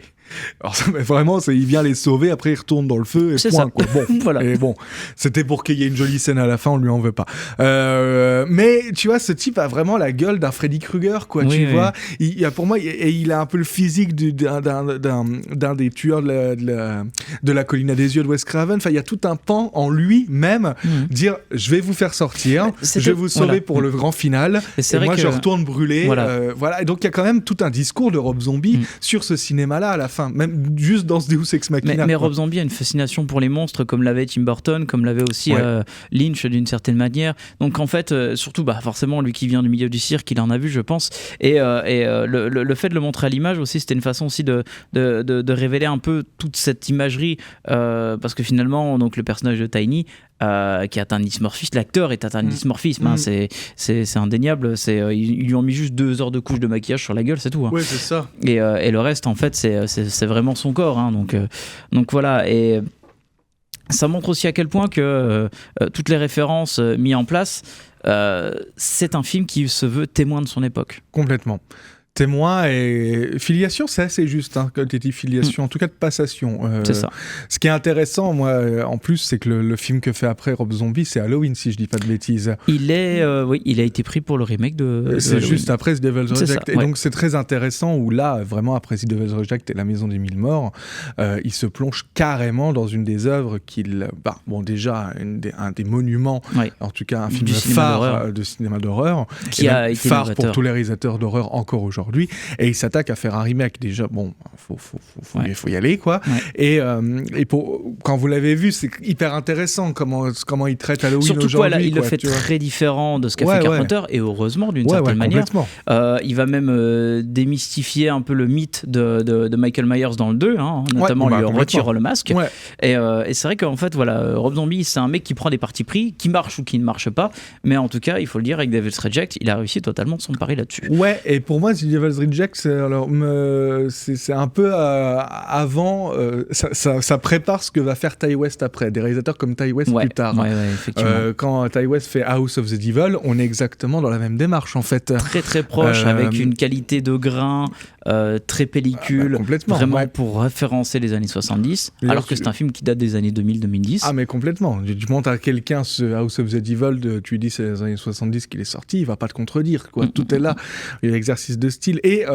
Alors ça, mais vraiment, il vient les sauver, après il retourne dans le feu et c'est point, ça. Quoi. Bon, voilà. Et bon, c'était pour qu'il y ait une jolie scène à la fin, on lui en veut pas. Mais tu vois, ce type a vraiment la gueule d'un Freddy Krueger, quoi. Tu vois, pour moi, il a un peu le physique d'un des tueurs de la Colline à des yeux de Wes Craven. Enfin, il y a tout un pan en lui-même, dire je vais vous faire sortir, je vais vous sauver pour le grand final. Et moi, je retourne brûler. Voilà. Et donc il y a quand même tout un discours de Rob Zombie sur ce cinéma-là à la fin. Même juste dans ce Deus Ex Machina. Mais Rob Zombie a une fascination pour les monstres, comme l'avait Tim Burton, comme l'avait aussi Lynch d'une certaine manière. Donc en fait, surtout forcément lui qui vient du milieu du cirque, il en a vu, je pense. Et le fait de le montrer à l'image aussi, c'était une façon aussi de révéler un peu toute cette imagerie, parce que finalement, donc le personnage de Tiny, qui a atteint le dysmorphisme, l'acteur est atteint le dysmorphisme, hein, c'est indéniable. Ils lui ont mis juste 2 heures de couche de maquillage sur la gueule, c'est tout. Hein. Ouais, c'est ça. Et le reste, en fait, c'est vraiment son corps. Hein, donc voilà. Et ça montre aussi à quel point que toutes les références mises en place, c'est un film qui se veut témoin de son époque. Complètement. Témoin et filiation, c'est assez juste, hein, quand tu dis filiation, en tout cas de passation. C'est ça. Ce qui est intéressant, moi, en plus, c'est que le film que fait après Rob Zombie, c'est Halloween, si je dis pas de bêtises. Il a été pris pour le remake de c'est Halloween. juste après The Devil's Reject. Ça, et donc, c'est très intéressant où là, vraiment, après The Devil's Reject et La Maison des Mille Morts, il se plonge carrément dans une des œuvres déjà, un des monuments, en tout cas, un film phare de cinéma d'horreur. Qui a été phare novateur. pour tous les réalisateurs d'horreur encore aujourd'hui. Et il s'attaque à faire un remake. Déjà, bon, faut y aller, quoi. Et quand vous l'avez vu, c'est hyper intéressant comment il traite Halloween surtout aujourd'hui. Il le fait très différent de ce qu'a fait Carpenter, et heureusement d'une certaine manière. Il va même démystifier un peu le mythe de Michael Myers dans le 2, hein, notamment lui retire le masque. Et c'est vrai qu'en fait, Rob Zombie, c'est un mec qui prend des partis pris, qui marchent ou qui ne marchent pas, mais en tout cas, il faut le dire, avec Devil's Reject, il a réussi totalement son pari là-dessus. Ouais, et pour moi, Devil's Reject, c'est un peu avant, ça prépare ce que va faire Ty West après, des réalisateurs comme Ty West plus tard. Ouais, effectivement. Quand Ty West fait House of the Devil, on est exactement dans la même démarche en fait. Très très proche, avec une qualité de grain très pellicule, vraiment pour référencer les années 70, alors que c'est un film qui date des années 2000-2010. Ah mais complètement, tu montres à quelqu'un ce House of the Devil, tu lui dis c'est les années 70 qu'il est sorti, il va pas te contredire, quoi. Tout est là, il y a l'exercice de style. Et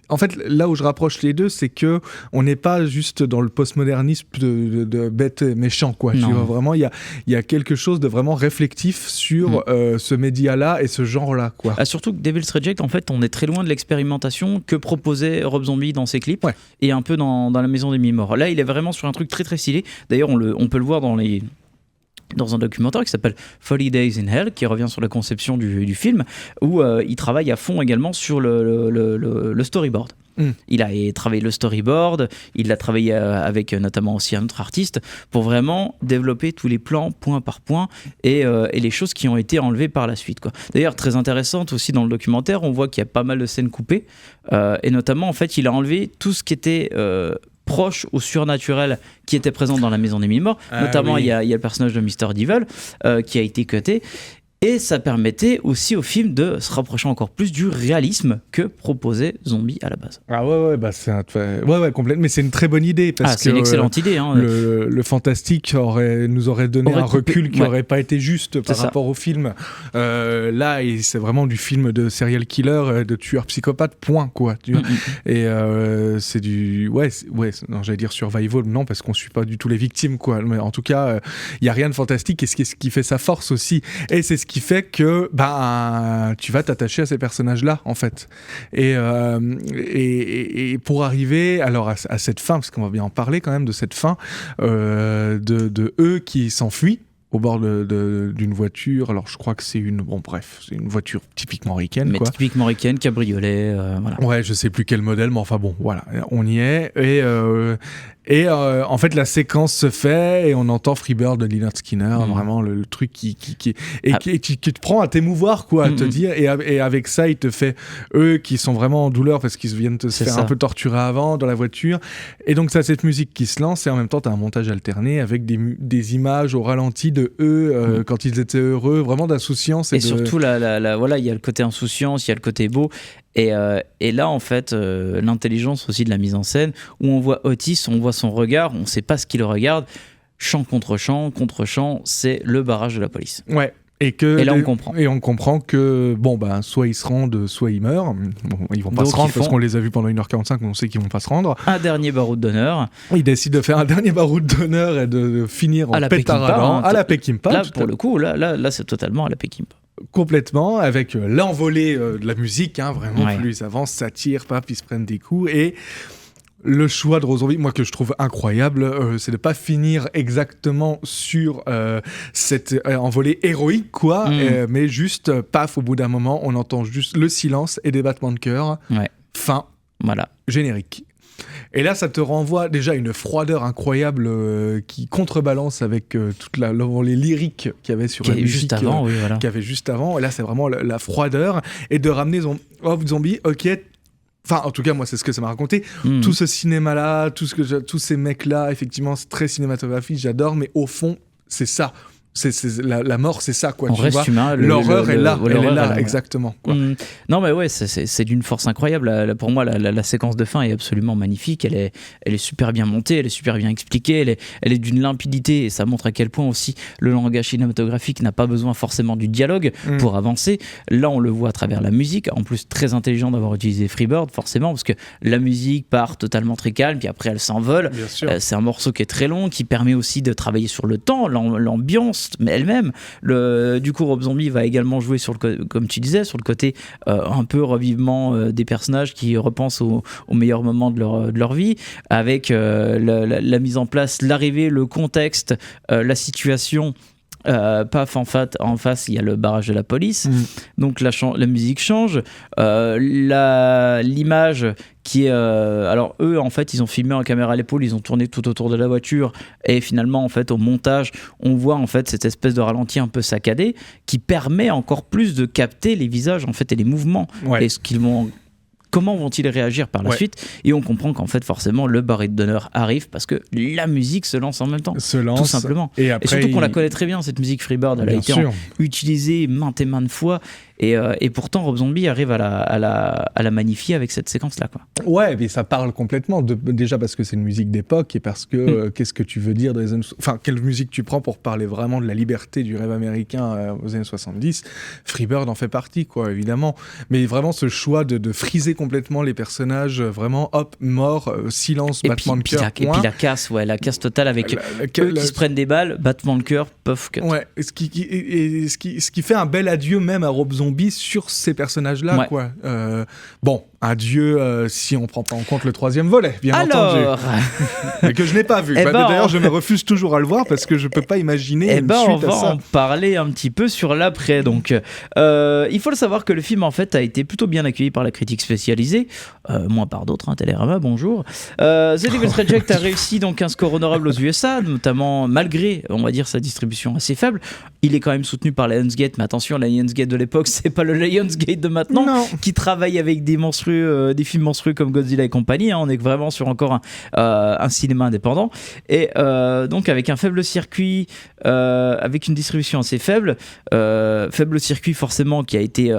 en fait, là où je rapproche les deux, c'est que on n'est pas juste dans le postmodernisme de bête et méchant, quoi. Tu vois, vraiment, il y a quelque chose de vraiment réflectif sur ce média-là et ce genre-là, quoi. Surtout que Devil's Reject, en fait, on est très loin de l'expérimentation que proposait Rob Zombie dans ses clips, et un peu dans La Maison des Mille-Morts. Là, il est vraiment sur un truc très très stylé. D'ailleurs, on peut le voir dans un documentaire qui s'appelle Folly Days in Hell, qui revient sur la conception du film, où il travaille à fond également sur le storyboard. Il a travaillé le storyboard, il l'a travaillé avec notamment aussi un autre artiste pour vraiment développer tous les plans point par point et les choses qui ont été enlevées par la suite, quoi. D'ailleurs, très intéressante aussi dans le documentaire, on voit qu'il y a pas mal de scènes coupées, et notamment en fait il a enlevé tout ce qui était proche au surnaturel qui était présent dans La Maison des Mille Morts, notamment il y a le personnage de Mr. Devil qui a été cuté. Et ça permettait aussi au film de se rapprocher encore plus du réalisme que proposait Zombie à la base. Ah bah c'est complètement. Mais c'est une très bonne idée parce que c'est une excellente idée. Hein. Le fantastique nous aurait donné un recul qui n'aurait pas été juste par rapport au film. Là, c'est vraiment du film de serial killer, de tueur psychopathe. Point, quoi. Tu vois. Et c'est du non, j'allais dire survival, non, parce qu'on suit pas du tout les victimes, quoi. Mais en tout cas, il y a rien de fantastique et ce qui fait sa force aussi. Et c'est ce qui fait que tu vas t'attacher à ces personnages-là, en fait. Et pour arriver alors à cette fin, parce qu'on va bien en parler quand même de cette fin, de eux qui s'enfuient au bord d'une voiture. Alors je crois que c'est une voiture typiquement ricaine, mais typiquement ricaine, cabriolet, voilà. Ouais, je sais plus quel modèle, mais enfin bon, voilà, on y est. Et en fait, la séquence se fait et on entend Freebird de Lynyrd Skynyrd, vraiment le truc qui te prend à t'émouvoir, quoi, à te dire. Et avec ça, il te fait eux qui sont vraiment en douleur parce qu'ils viennent te faire un peu torturer avant dans la voiture. Et donc, ça, cette musique qui se lance et en même temps, t'as un montage alterné avec des images au ralenti de eux quand ils étaient heureux, vraiment d'insouciance. Et surtout, voilà, il y a le côté insouciance, il y a le côté beau. Et là, en fait, l'intelligence aussi de la mise en scène, où on voit Otis, on voit son regard, on ne sait pas ce qu'il regarde. Chant contre chant, c'est le barrage de la police. Ouais. Et là, on comprend. Et on comprend que, soit ils se rendent, soit ils meurent. Bon, ils vont pas se rendre parce qu'on les a vus pendant 1h45, mais on sait qu'ils vont pas se rendre. Un dernier baroud d'honneur. Ils décident de faire un dernier baroud d'honneur et de finir en pétard à la Peckinpah. Là, pour le coup, là, c'est totalement à la Peckinpah. Complètement, avec l'envolée de la musique, vraiment, plus ils avancent, ça tire, ils se prennent des coups, et le choix de Rob Zombie, moi, que je trouve incroyable, c'est de pas finir exactement sur cette envolée héroïque, quoi, mais juste, au bout d'un moment, on entend juste le silence et des battements de cœur, fin, voilà. Générique. Et là, ça te renvoie déjà une froideur incroyable qui contrebalance avec toute les lyriques qu'il y avait sur la musique qu'il y avait juste avant. Et là, c'est vraiment la froideur. Et de ramener Zombie, ok. Enfin, en tout cas, moi, c'est ce que ça m'a raconté. Tout ce cinéma-là, tous ces mecs-là, effectivement, c'est très cinématographique, j'adore. Mais au fond, c'est ça. La mort, c'est ça, quoi. On reste humain. L'horreur est là. Elle est là, voilà. exactement. Quoi. Non, mais ouais, c'est d'une force incroyable. Pour moi, la séquence de fin est absolument magnifique. Elle est super bien montée, elle est super bien expliquée. Elle est d'une limpidité et ça montre à quel point aussi le langage cinématographique n'a pas besoin forcément du dialogue pour avancer. Là, on le voit à travers la musique. En plus, très intelligent d'avoir utilisé Freebird, forcément, parce que la musique part totalement très calme, puis après, elle s'envole. C'est un morceau qui est très long, qui permet aussi de travailler sur le temps, l'ambiance, mais elle-même. Du coup, Rob Zombie va également jouer sur comme tu disais, sur le côté un peu revivement des personnages qui repensent au meilleur moment de leur vie, avec la mise en place, l'arrivée, le contexte, la situation. Paf, en face il y a le barrage de la police, donc la musique change, l'image qui est alors eux en fait ils ont filmé en caméra à l'épaule, ils ont tourné tout autour de la voiture et finalement en fait au montage on voit en fait cette espèce de ralenti un peu saccadé qui permet encore plus de capter les visages en fait et les mouvements et ce qu'ils vont comment vont-ils réagir par la suite, et on comprend qu'en fait forcément le barret d'honneur arrive parce que la musique se lance en même temps, tout simplement, et surtout qu'on la connaît très bien cette musique Freebird, elle a été utilisée maintes et maintes fois. Et pourtant, Rob Zombie arrive à la magnifier avec cette séquence-là, quoi. Ouais, mais ça parle complètement. Déjà parce que c'est une musique d'époque et parce que qu'est-ce que tu veux dire dans les années... Enfin, quelle musique tu prends pour parler vraiment de la liberté du rêve américain aux années 70 ? Freebird en fait partie, quoi, évidemment. Mais vraiment, ce choix de friser complètement les personnages, vraiment, hop, mort, silence, battement de cœur, point. Et puis la casse totale avec eux qui se prennent des balles, battement de cœur, puff, cut. Ouais, ce qui fait un bel adieu même à Rob Zombie sur ces personnages-là, quoi. Bon, adieu si on prend pas en compte le 3e volet, bien entendu. Mais que je n'ai pas vu. D'ailleurs, je me refuse toujours à le voir parce que je peux pas imaginer une suite à ça. On va en parler un petit peu sur l'après. Donc, il faut le savoir que le film, en fait, a été plutôt bien accueilli par la critique spécialisée, moins par d'autres, Télérama, bonjour. The Devil's Reject a réussi donc un score honorable aux USA, notamment malgré, on va dire, sa distribution assez faible. Il est quand même soutenu par Lionsgate, mais attention, la Lionsgate de l'époque, c'est pas le Lionsgate de maintenant, qui travaille avec des films monstrueux comme Godzilla et compagnie. On est vraiment sur encore un cinéma indépendant. Et donc avec un faible circuit, avec une distribution assez faible circuit forcément qui a été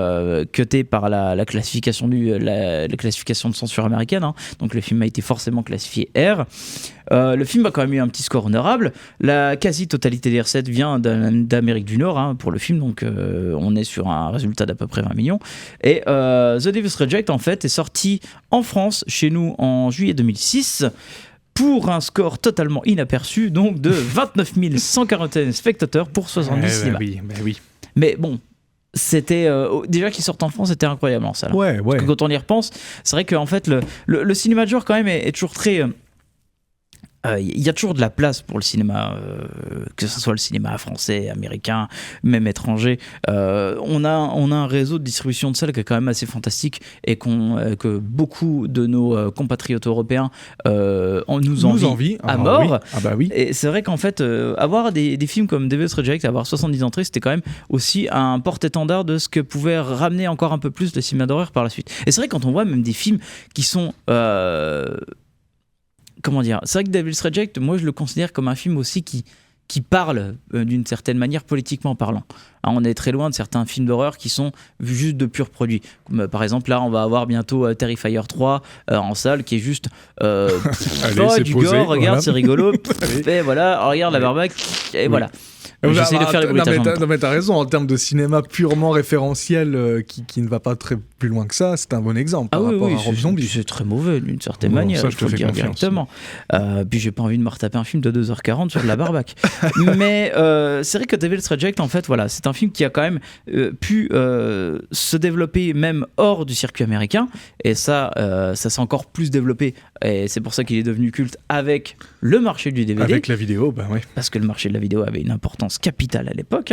cuté par la classification la classification de censure américaine. Donc le film a été forcément classifié R. Le film a quand même eu un petit score honorable. La quasi-totalité des recettes vient d'Amérique du Nord pour le film, donc on est sur un résultat d'à peu près 20 millions. Et The Devil's Reject, en fait, est sorti en France, chez nous, en juillet 2006, pour un score totalement inaperçu, donc de 29 141 spectateurs pour 70 cinémas. Oui. Mais bon, c'était déjà qu'ils sortent en France, c'était incroyable en salle. Ouais. Parce que quand on y repense, c'est vrai qu'en fait le cinéma de genre quand même est toujours très... Il y a toujours de la place pour le cinéma, que ce soit le cinéma français, américain, même étranger. On a un réseau de distribution de salles qui est quand même assez fantastique et que beaucoup de nos compatriotes européens nous envient à mort. Oui. Et c'est vrai qu'en fait, avoir des films comme Devil's Reject, avoir 70 entrées, c'était quand même aussi un porte-étendard de ce que pouvait ramener encore un peu plus le cinéma d'horreur par la suite. Et c'est vrai quand on voit même des films qui sont... comment dire, c'est vrai que Devil's Reject, moi je le considère comme un film aussi qui parle d'une certaine manière politiquement parlant. On est très loin de certains films d'horreur qui sont juste de purs produits. Comme, par exemple, là, on va avoir bientôt Terrifier 3 en salle qui est juste du posé, gore, regarde, c'est rigolo. Et voilà, regarde la barbaque, et voilà. J'essaie de faire les bruitages en même temps. Non mais t'as raison, en termes de cinéma purement référentiel qui ne va pas très plus loin que ça, c'est un bon exemple par rapport à Rob Zombie. C'est très mauvais d'une certaine manière, ça, il faut le dire directement. Puis j'ai pas envie de me retaper un film de 2h40 sur de la barbaque. Mais c'est vrai que Devil's Reject, en fait, voilà, c'est un film qui a quand même pu se développer même hors du circuit américain, et ça s'est encore plus développé, et c'est pour ça qu'il est devenu culte avec le marché du DVD. Avec la vidéo, oui. Parce que le marché de la vidéo avait une importance capitale à l'époque.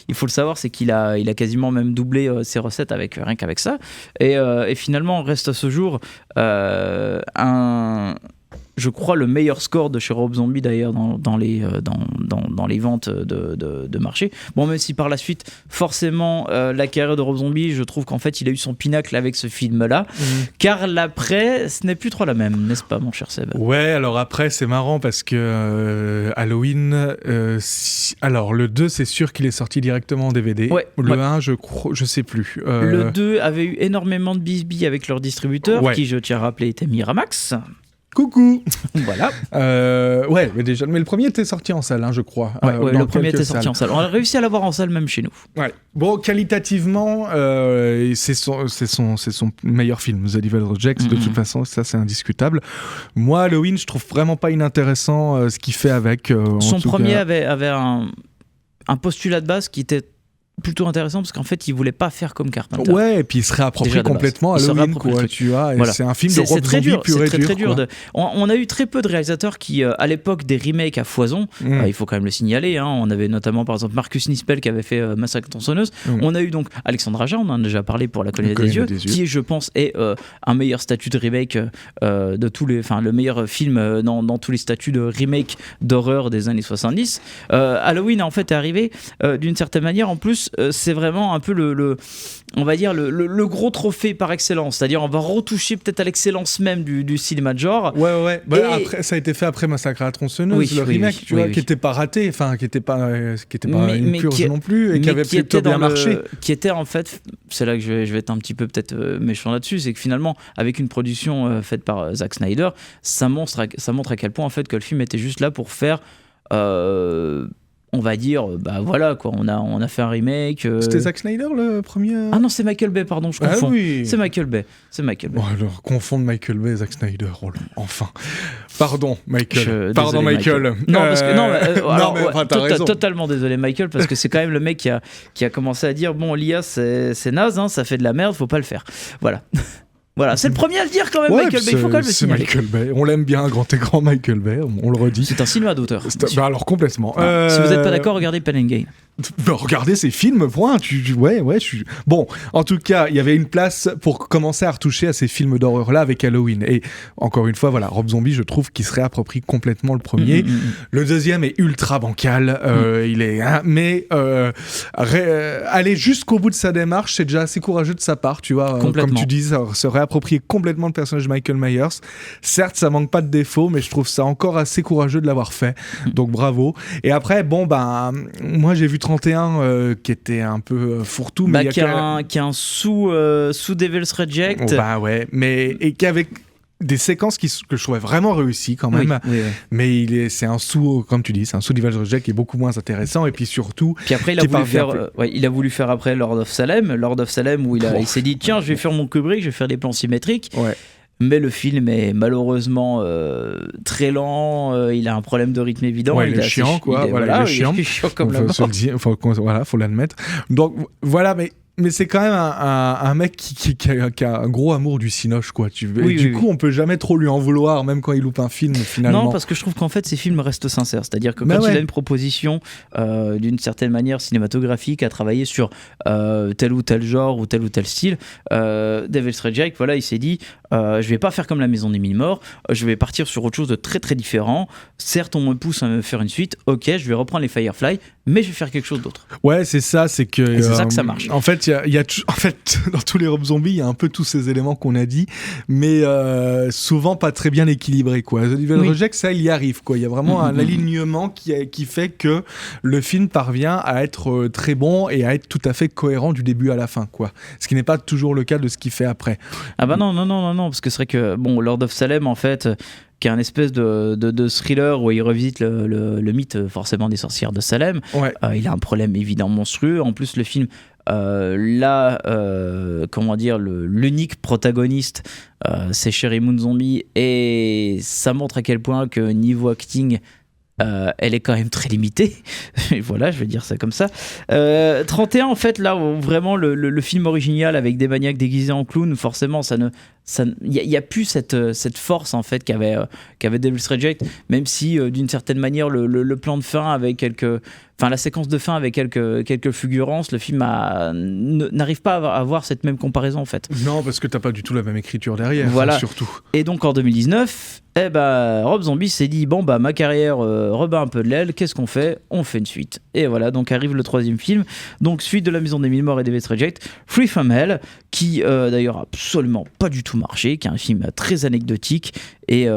Il faut le savoir, c'est qu'il a quasiment même doublé ses recettes rien qu'avec ça. Et finalement, reste à ce jour je crois le meilleur score de chez Rob Zombie d'ailleurs dans les ventes de marché. Bon, même si par la suite, forcément, la carrière de Rob Zombie, je trouve qu'en fait, il a eu son pinacle avec ce film-là, car l'après, ce n'est plus trop la même, n'est-ce pas, mon cher Seb ? Ouais, alors après, c'est marrant parce que Halloween, alors le 2, c'est sûr qu'il est sorti directement en DVD. Ouais, le 1, je sais plus. Le 2 avait eu énormément de bisbilles avec leur distributeur, qui, je tiens à rappeler, était Miramax. Coucou. Voilà. Mais le premier était sorti en salle, je crois. Le premier était sorti en salle. On a réussi à l'avoir en salle même chez nous. Ouais. Bon, qualitativement, c'est son meilleur film, The Devil's Reject. De toute façon, ça c'est indiscutable. Moi, Halloween, je trouve vraiment pas inintéressant ce qu'il fait avec. Son premier avait un postulat de base qui était plutôt intéressant parce qu'en fait il voulait pas faire comme Carpenter. Ouais, et puis il se réapproprie complètement Halloween, quoi, tu vois. Voilà. C'est un film de Rob Zombie pur et dur. C'est très dur. On a eu très peu de réalisateurs qui, à l'époque des remakes à foison, il faut quand même le signaler, on avait notamment par exemple Marcus Nispel qui avait fait Massacre à tronçonneuse. On a eu donc Alexandre Aja, on en a déjà parlé pour La Colline des Yeux, qui je pense est un meilleur statut de remake de tous les, enfin le meilleur film dans tous les statuts de remake d'horreur des années 70. Halloween en fait est arrivé d'une certaine manière en plus plus, c'est vraiment un peu on va dire le gros trophée par excellence. C'est-à-dire, on va retoucher peut-être à l'excellence même du cinéma de genre. Ouais. Bah, après, ça a été fait après Massacre à la tronçonneuse, le remake, tu vois, qui était pas raté, enfin, qui était pas une purge non plus, et qui avait plutôt bien marché. Qui était en fait, c'est là que je vais être un petit peu peut-être méchant là-dessus, c'est que finalement, avec une production faite par Zack Snyder, ça montre à quel point en fait que le film était juste là pour faire. On va dire, bah voilà quoi, on a fait un remake. C'était Zack Snyder le premier Ah non, c'est Michael Bay, pardon, je confonds. Oui. C'est Michael Bay. Bon, alors, confondre Michael Bay et Zack Snyder, enfin. Pardon, Michael. Désolé, Michael. Non, parce que alors, mais enfin, t'as raison. Totalement désolé, Michael, parce que c'est quand même le mec qui a commencé à dire bon, l'IA c'est naze, hein, ça fait de la merde, faut pas le faire. Voilà. Voilà, c'est le premier à le dire quand même, Michael Bay, il faut quand même le signaler. C'est Michael Bay, on l'aime bien, grand écran Michael Bay, on le redit. C'est un cinéma d'auteur. Bah alors complètement. Si vous n'êtes pas d'accord, regardez Pen and Gain. Regardez ces films, point. Bon, en tout cas, il y avait une place pour commencer à retoucher à ces films d'horreur-là avec Halloween. Et encore une fois, voilà, Rob Zombie, je trouve qu'il se réapproprie complètement le premier. Le deuxième est ultra bancal. Il est, mais aller jusqu'au bout de sa démarche, c'est déjà assez courageux de sa part, tu vois. Comme tu dis, se réapproprier complètement le personnage de Michael Myers. Certes, ça manque pas de défauts, mais je trouve ça encore assez courageux de l'avoir fait. Donc bravo. Et après, bon, moi j'ai vu 31 qui était un peu fourre-tout, mais qui est un sous Devil's Reject. Ouais, mais et qu'avec des séquences que je trouvais vraiment réussies quand même, oui. Mais c'est un sous, comme tu dis, c'est un sous Devil's Reject qui est beaucoup moins intéressant, et puis surtout. Puis après, il a voulu faire après Lord of Salem où il s'est dit tiens, je vais faire mon Kubrick, je vais faire des plans symétriques. Ouais. Mais le film est malheureusement très lent, il a un problème de rythme évident. Il est chiant, quoi. Il est chiant comme la mort. Faut l'admettre. Donc voilà, mais c'est quand même un mec qui a un gros amour du cinoche, quoi. Du coup, on peut jamais trop lui en vouloir, même quand il loupe un film, finalement. Non, parce que je trouve qu'en fait, ces films restent sincères. C'est-à-dire que quand il a une proposition, d'une certaine manière cinématographique, à travailler sur tel ou tel genre ou tel style, Devil's Reject, voilà, il s'est dit je vais pas faire comme La Maison des Mille Morts, je vais partir sur autre chose de très très différent. Certes, on me pousse à me faire une suite, ok, je vais reprendre les Firefly, mais je vais faire quelque chose d'autre. Ouais, c'est ça, c'est que. Et c'est ça que ça marche. En fait, en fait, dans tous les Rob Zombie, il y a un peu tous ces éléments qu'on a dit, mais souvent pas très bien équilibrés, quoi. The Devil's Reject, ça, il y arrive, quoi. Il y a vraiment un alignement qui fait que le film parvient à être très bon et à être tout à fait cohérent du début à la fin, quoi. Ce qui n'est pas toujours le cas de ce qu'il fait après. Ah bah non, parce que c'est vrai que Lord of Salem, en fait, qui est un espèce de thriller où il revisite le mythe forcément des sorcières de Salem. Ouais. Il a un problème évidemment monstrueux. En plus, le film, l'unique protagoniste, c'est Sheri Moon Zombie, et ça montre à quel point que niveau acting, elle est quand même très limitée. Et voilà, je vais dire ça comme ça. 31, en fait, là où vraiment le film original avec des maniaques déguisés en clown, forcément, il n'y a plus cette force en fait qu'avait Devil's Reject, même si d'une certaine manière le plan de fin avec la séquence de fin avec quelques fulgurances, le film n'arrive pas à avoir cette même comparaison en fait. Non, parce que t'as pas du tout la même écriture derrière, voilà. Surtout. Et donc en 2019, Rob Zombie s'est dit ma carrière rebat un peu de l'aile, qu'est-ce qu'on fait ? On fait une suite. Et voilà, donc arrive le 3e film, donc suite de La Maison des Mille Morts et Devil's Reject, Free From Hell, qui d'ailleurs absolument pas du tout marché, qui est un film très anecdotique et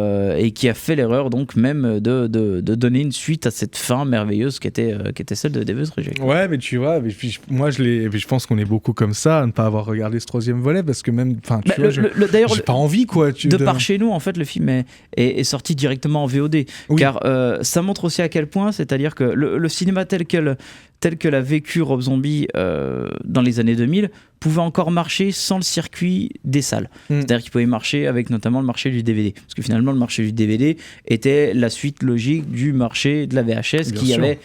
qui a fait l'erreur donc même de donner une suite à cette fin merveilleuse qui était celle de Devil's Reject. Ouais, mais tu vois, moi je pense qu'on est beaucoup comme ça à ne pas avoir regardé ce 3e volet, parce que même, d'ailleurs, j'ai pas envie, quoi. Par chez nous, en fait, le film est sorti directement en VOD, car ça montre aussi à quel point, c'est-à-dire que le cinéma tel que l'a vécu Rob Zombie dans les années 2000 pouvait encore marcher sans le circuit des salles. C'est-à-dire qu'il pouvait marcher avec notamment le marché du DVD. Parce que finalement, le marché du DVD était la suite logique du marché de la VHS avait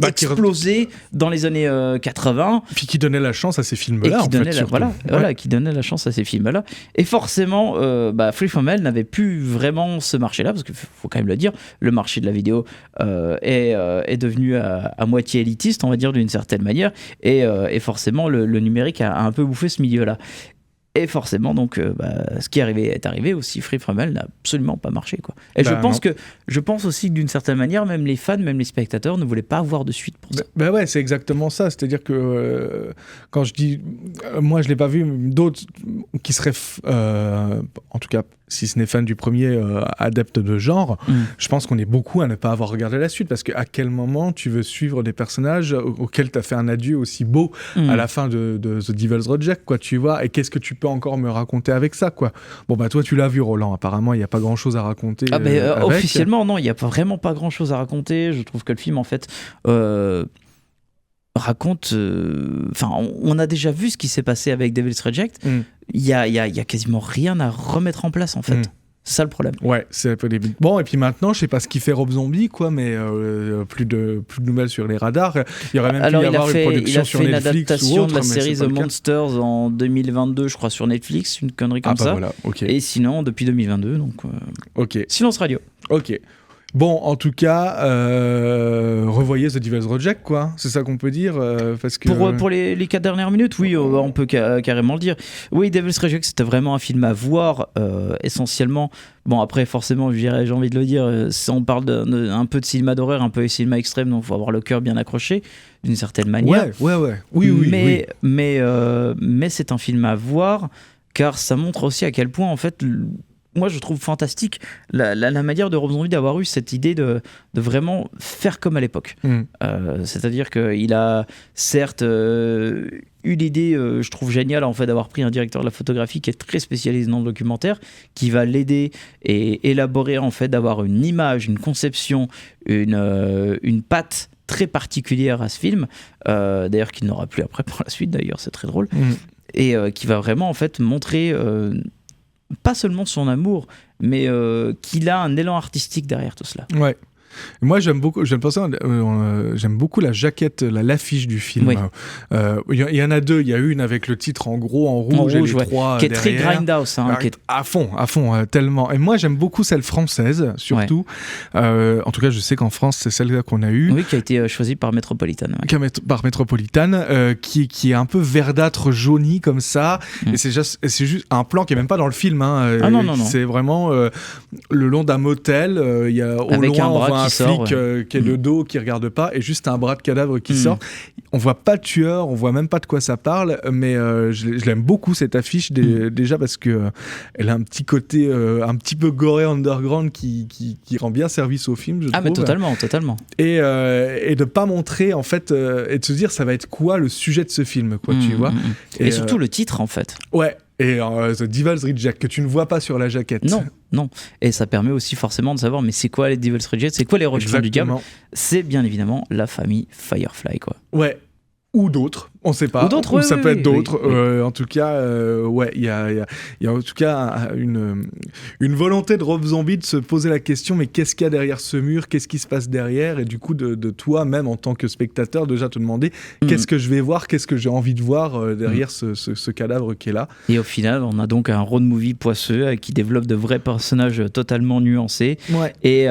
explosé dans les années 80. Puis qui donnait la chance à ces films-là, qui donnait la chance à ces films-là. Et forcément, Free From Hell n'avait plus vraiment ce marché-là, parce qu'il faut quand même le dire, le marché de la vidéo est devenu à moitié élitiste, on va dire, d'une certaine manière, et forcément, le numérique a un peu bouffé ce milieu-là. Et forcément, donc, ce qui est arrivé aussi. Free From Hell n'a absolument pas marché, quoi. Et je pense aussi que d'une certaine manière, même les fans, même les spectateurs ne voulaient pas avoir de suite pour ça. Ouais, c'est exactement ça. C'est-à-dire que quand je dis, moi je l'ai pas vu, d'autres qui seraient, en tout cas, si ce n'est fan du premier, adepte de genre, je pense qu'on est beaucoup à ne pas avoir regardé la suite, parce qu'à quel moment tu veux suivre des personnages auxquels tu as fait un adieu aussi beau à la fin de The Devil's Reject, quoi, tu vois, et qu'est-ce que tu peux encore me raconter avec ça, quoi. Bon, toi tu l'as vu, Roland, apparemment il n'y a pas grand-chose à raconter. Officiellement, non, il n'y a vraiment pas grand-chose à raconter. Je trouve que le film, en fait... raconte, on a déjà vu ce qui s'est passé avec Devil's Reject. Il y a quasiment rien à remettre en place, en fait. C'est ça le problème. Ouais, c'est un peu débile. Bon, et puis maintenant, je sais pas ce qu'il fait Rob Zombie, quoi, mais plus de nouvelles sur les radars. Il y aurait même pu y avoir une production sur Netflix. Il a fait une adaptation ou autre, de la série The Monsters en 2022, je crois, sur Netflix, une connerie comme ça. Voilà, ok. Et sinon, depuis 2022, donc. Ok. Silence radio. Ok. Bon, en tout cas, revoyez The Devil's Reject, quoi. C'est ça qu'on peut dire, parce que... Pour les 4 dernières minutes, oui, on peut carrément le dire. Oui, Devil's Reject, c'était vraiment un film à voir, essentiellement. Bon, après, forcément, j'ai envie de le dire, on parle un peu de cinéma d'horreur, un peu de cinéma extrême, donc il faut avoir le cœur bien accroché, d'une certaine manière. Ouais. Oui. Mais c'est un film à voir, car ça montre aussi à quel point, en fait... Moi, je trouve fantastique la manière de Rob Zombie d'avoir eu cette idée de vraiment faire comme à l'époque. C'est-à-dire qu'il a certes eu l'idée, je trouve géniale, en fait, d'avoir pris un directeur de la photographie qui est très spécialisé dans le documentaire, qui va l'aider et élaborer, en fait, d'avoir une image, une conception, une patte très particulière à ce film, d'ailleurs qu'il n'aura plus après pour la suite, d'ailleurs, c'est très drôle, et qui va vraiment, en fait, montrer... pas seulement son amour, mais qu'il a un élan artistique derrière tout cela. Ouais. Moi, j'aime beaucoup la jaquette, l'affiche du film. Oui. Il y en a deux. Il y a une avec le titre en gros en rouge et les trois qui est derrière. très grindhouse. À fond, tellement. Et moi, j'aime beaucoup celle française, surtout. Ouais. En tout cas, je sais qu'en France, c'est celle qu'on a eue. Oui, qui a été choisie par Metropolitan. Ouais. Par Metropolitan, qui est un peu verdâtre jauni comme ça. Et c'est juste un plan qui est même pas dans le film. Non. C'est vraiment le long d'un motel. Il y a au avec loin, un bras un flic qui est de dos, qui regarde pas, et juste un bras de cadavre qui sort. On voit pas de tueur, on voit même pas de quoi ça parle, mais je l'aime beaucoup cette affiche, déjà parce que elle a un petit côté un petit peu goré underground qui rend bien service au film, je trouve. Mais totalement. Et de pas montrer, en fait, et de se dire ça va être quoi le sujet de ce film, quoi, tu vois. Et surtout le titre, en fait. Ouais. Et The Devil's Reject, que tu ne vois pas sur la jaquette. Non. Et ça permet aussi forcément de savoir, mais c'est quoi les Devil's Reject, c'est quoi les rejetons du diable. C'est bien évidemment la famille Firefly, quoi. Ouais. Ou d'autres, on sait pas. Ou ça peut être d'autres. Oui. En tout cas, il y a en tout cas une volonté de Rob Zombie de se poser la question, mais qu'est-ce qu'il y a derrière ce mur, qu'est-ce qui se passe derrière, et du coup de toi même en tant que spectateur déjà te demander qu'est-ce que je vais voir, qu'est-ce que j'ai envie de voir derrière ce cadavre qui est là. Et au final, on a donc un road movie poisseux qui développe de vrais personnages totalement nuancés et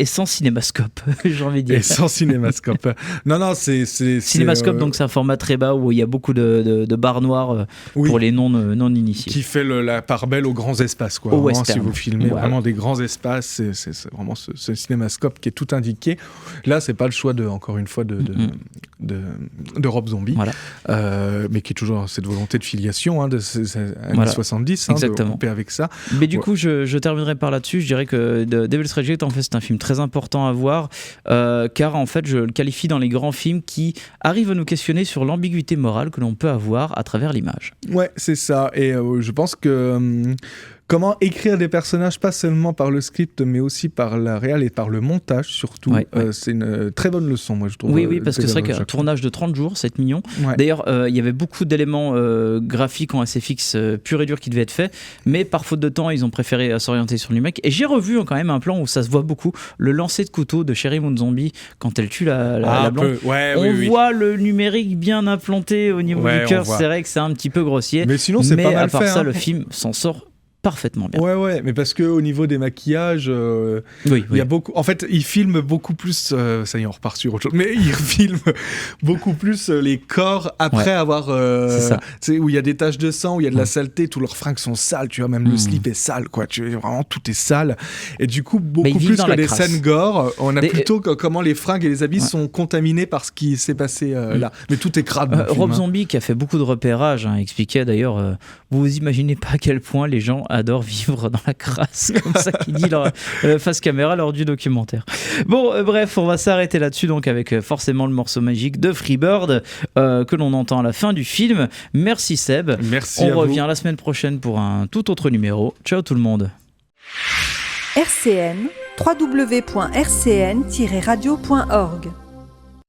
sans cinémascope, j'ai envie de dire. Et sans cinémascope. non, c'est cinémascope. Donc c'est un format très bas où il y a beaucoup de barres noires pour les non initiés. Qui fait la part belle aux grands espaces, quoi. Vraiment, si vous filmez vraiment des grands espaces, c'est vraiment ce cinémascope qui est tout indiqué. Là, c'est pas le choix encore une fois de Rob Zombie, mais qui est toujours cette volonté de filiation de ces années 70, de couper avec ça. Mais du coup, je terminerai par là-dessus. Je dirais que Devil's Reject, en fait, c'est un film très important à voir, car en fait, je le qualifie dans les grands films qui arrivent à nous questionner sur l'ambiguïté morale que l'on peut avoir à travers l'image. Ouais, c'est ça. Et je pense que comment écrire des personnages, pas seulement par le script, mais aussi par la réal et par le montage, surtout. C'est une très bonne leçon, moi, je trouve. Oui, parce que c'est vrai qu'un tournage de 30 jours, 7 millions. Ouais. D'ailleurs, il y avait beaucoup d'éléments graphiques en SFX pur et dur qui devaient être faits, mais par faute de temps, ils ont préféré s'orienter sur le numérique. Et j'ai revu quand même un plan où ça se voit beaucoup, le lancer de couteau de Sherry Moon Zombie quand elle tue la blonde. On voit le numérique bien implanté au niveau du cœur. C'est vrai que c'est un petit peu grossier. Mais sinon, c'est pas mal fait. Mais à part ça, le film s'en sort parfaitement bien. Ouais, mais parce que au niveau des maquillages, il y a beaucoup. En fait, il filme beaucoup plus. Ça y est, on repart sur autre chose. Mais il filme beaucoup plus les corps après avoir. C'est ça. Tu sais, où il y a des taches de sang, où il y a de la saleté, tous leurs fringues sont sales. Tu vois, même le slip est sale, quoi. Vraiment, tout est sale. Et du coup, beaucoup plus que des scènes gore, on a plutôt comment les fringues et les habits sont contaminés par ce qui s'est passé là. Mais tout est crade. Rob Zombie, qui a fait beaucoup de repérage, expliquait d'ailleurs. Vous imaginez pas à quel point les gens adorent vivre dans la crasse, comme ça qu'il dit face caméra lors du documentaire. Bon, bref, on va s'arrêter là-dessus, donc avec forcément le morceau magique de Freebird que l'on entend à la fin du film. Merci Seb. Merci. On revient la semaine prochaine pour un tout autre numéro. Ciao tout le monde. RCN, www.rcn-radio.org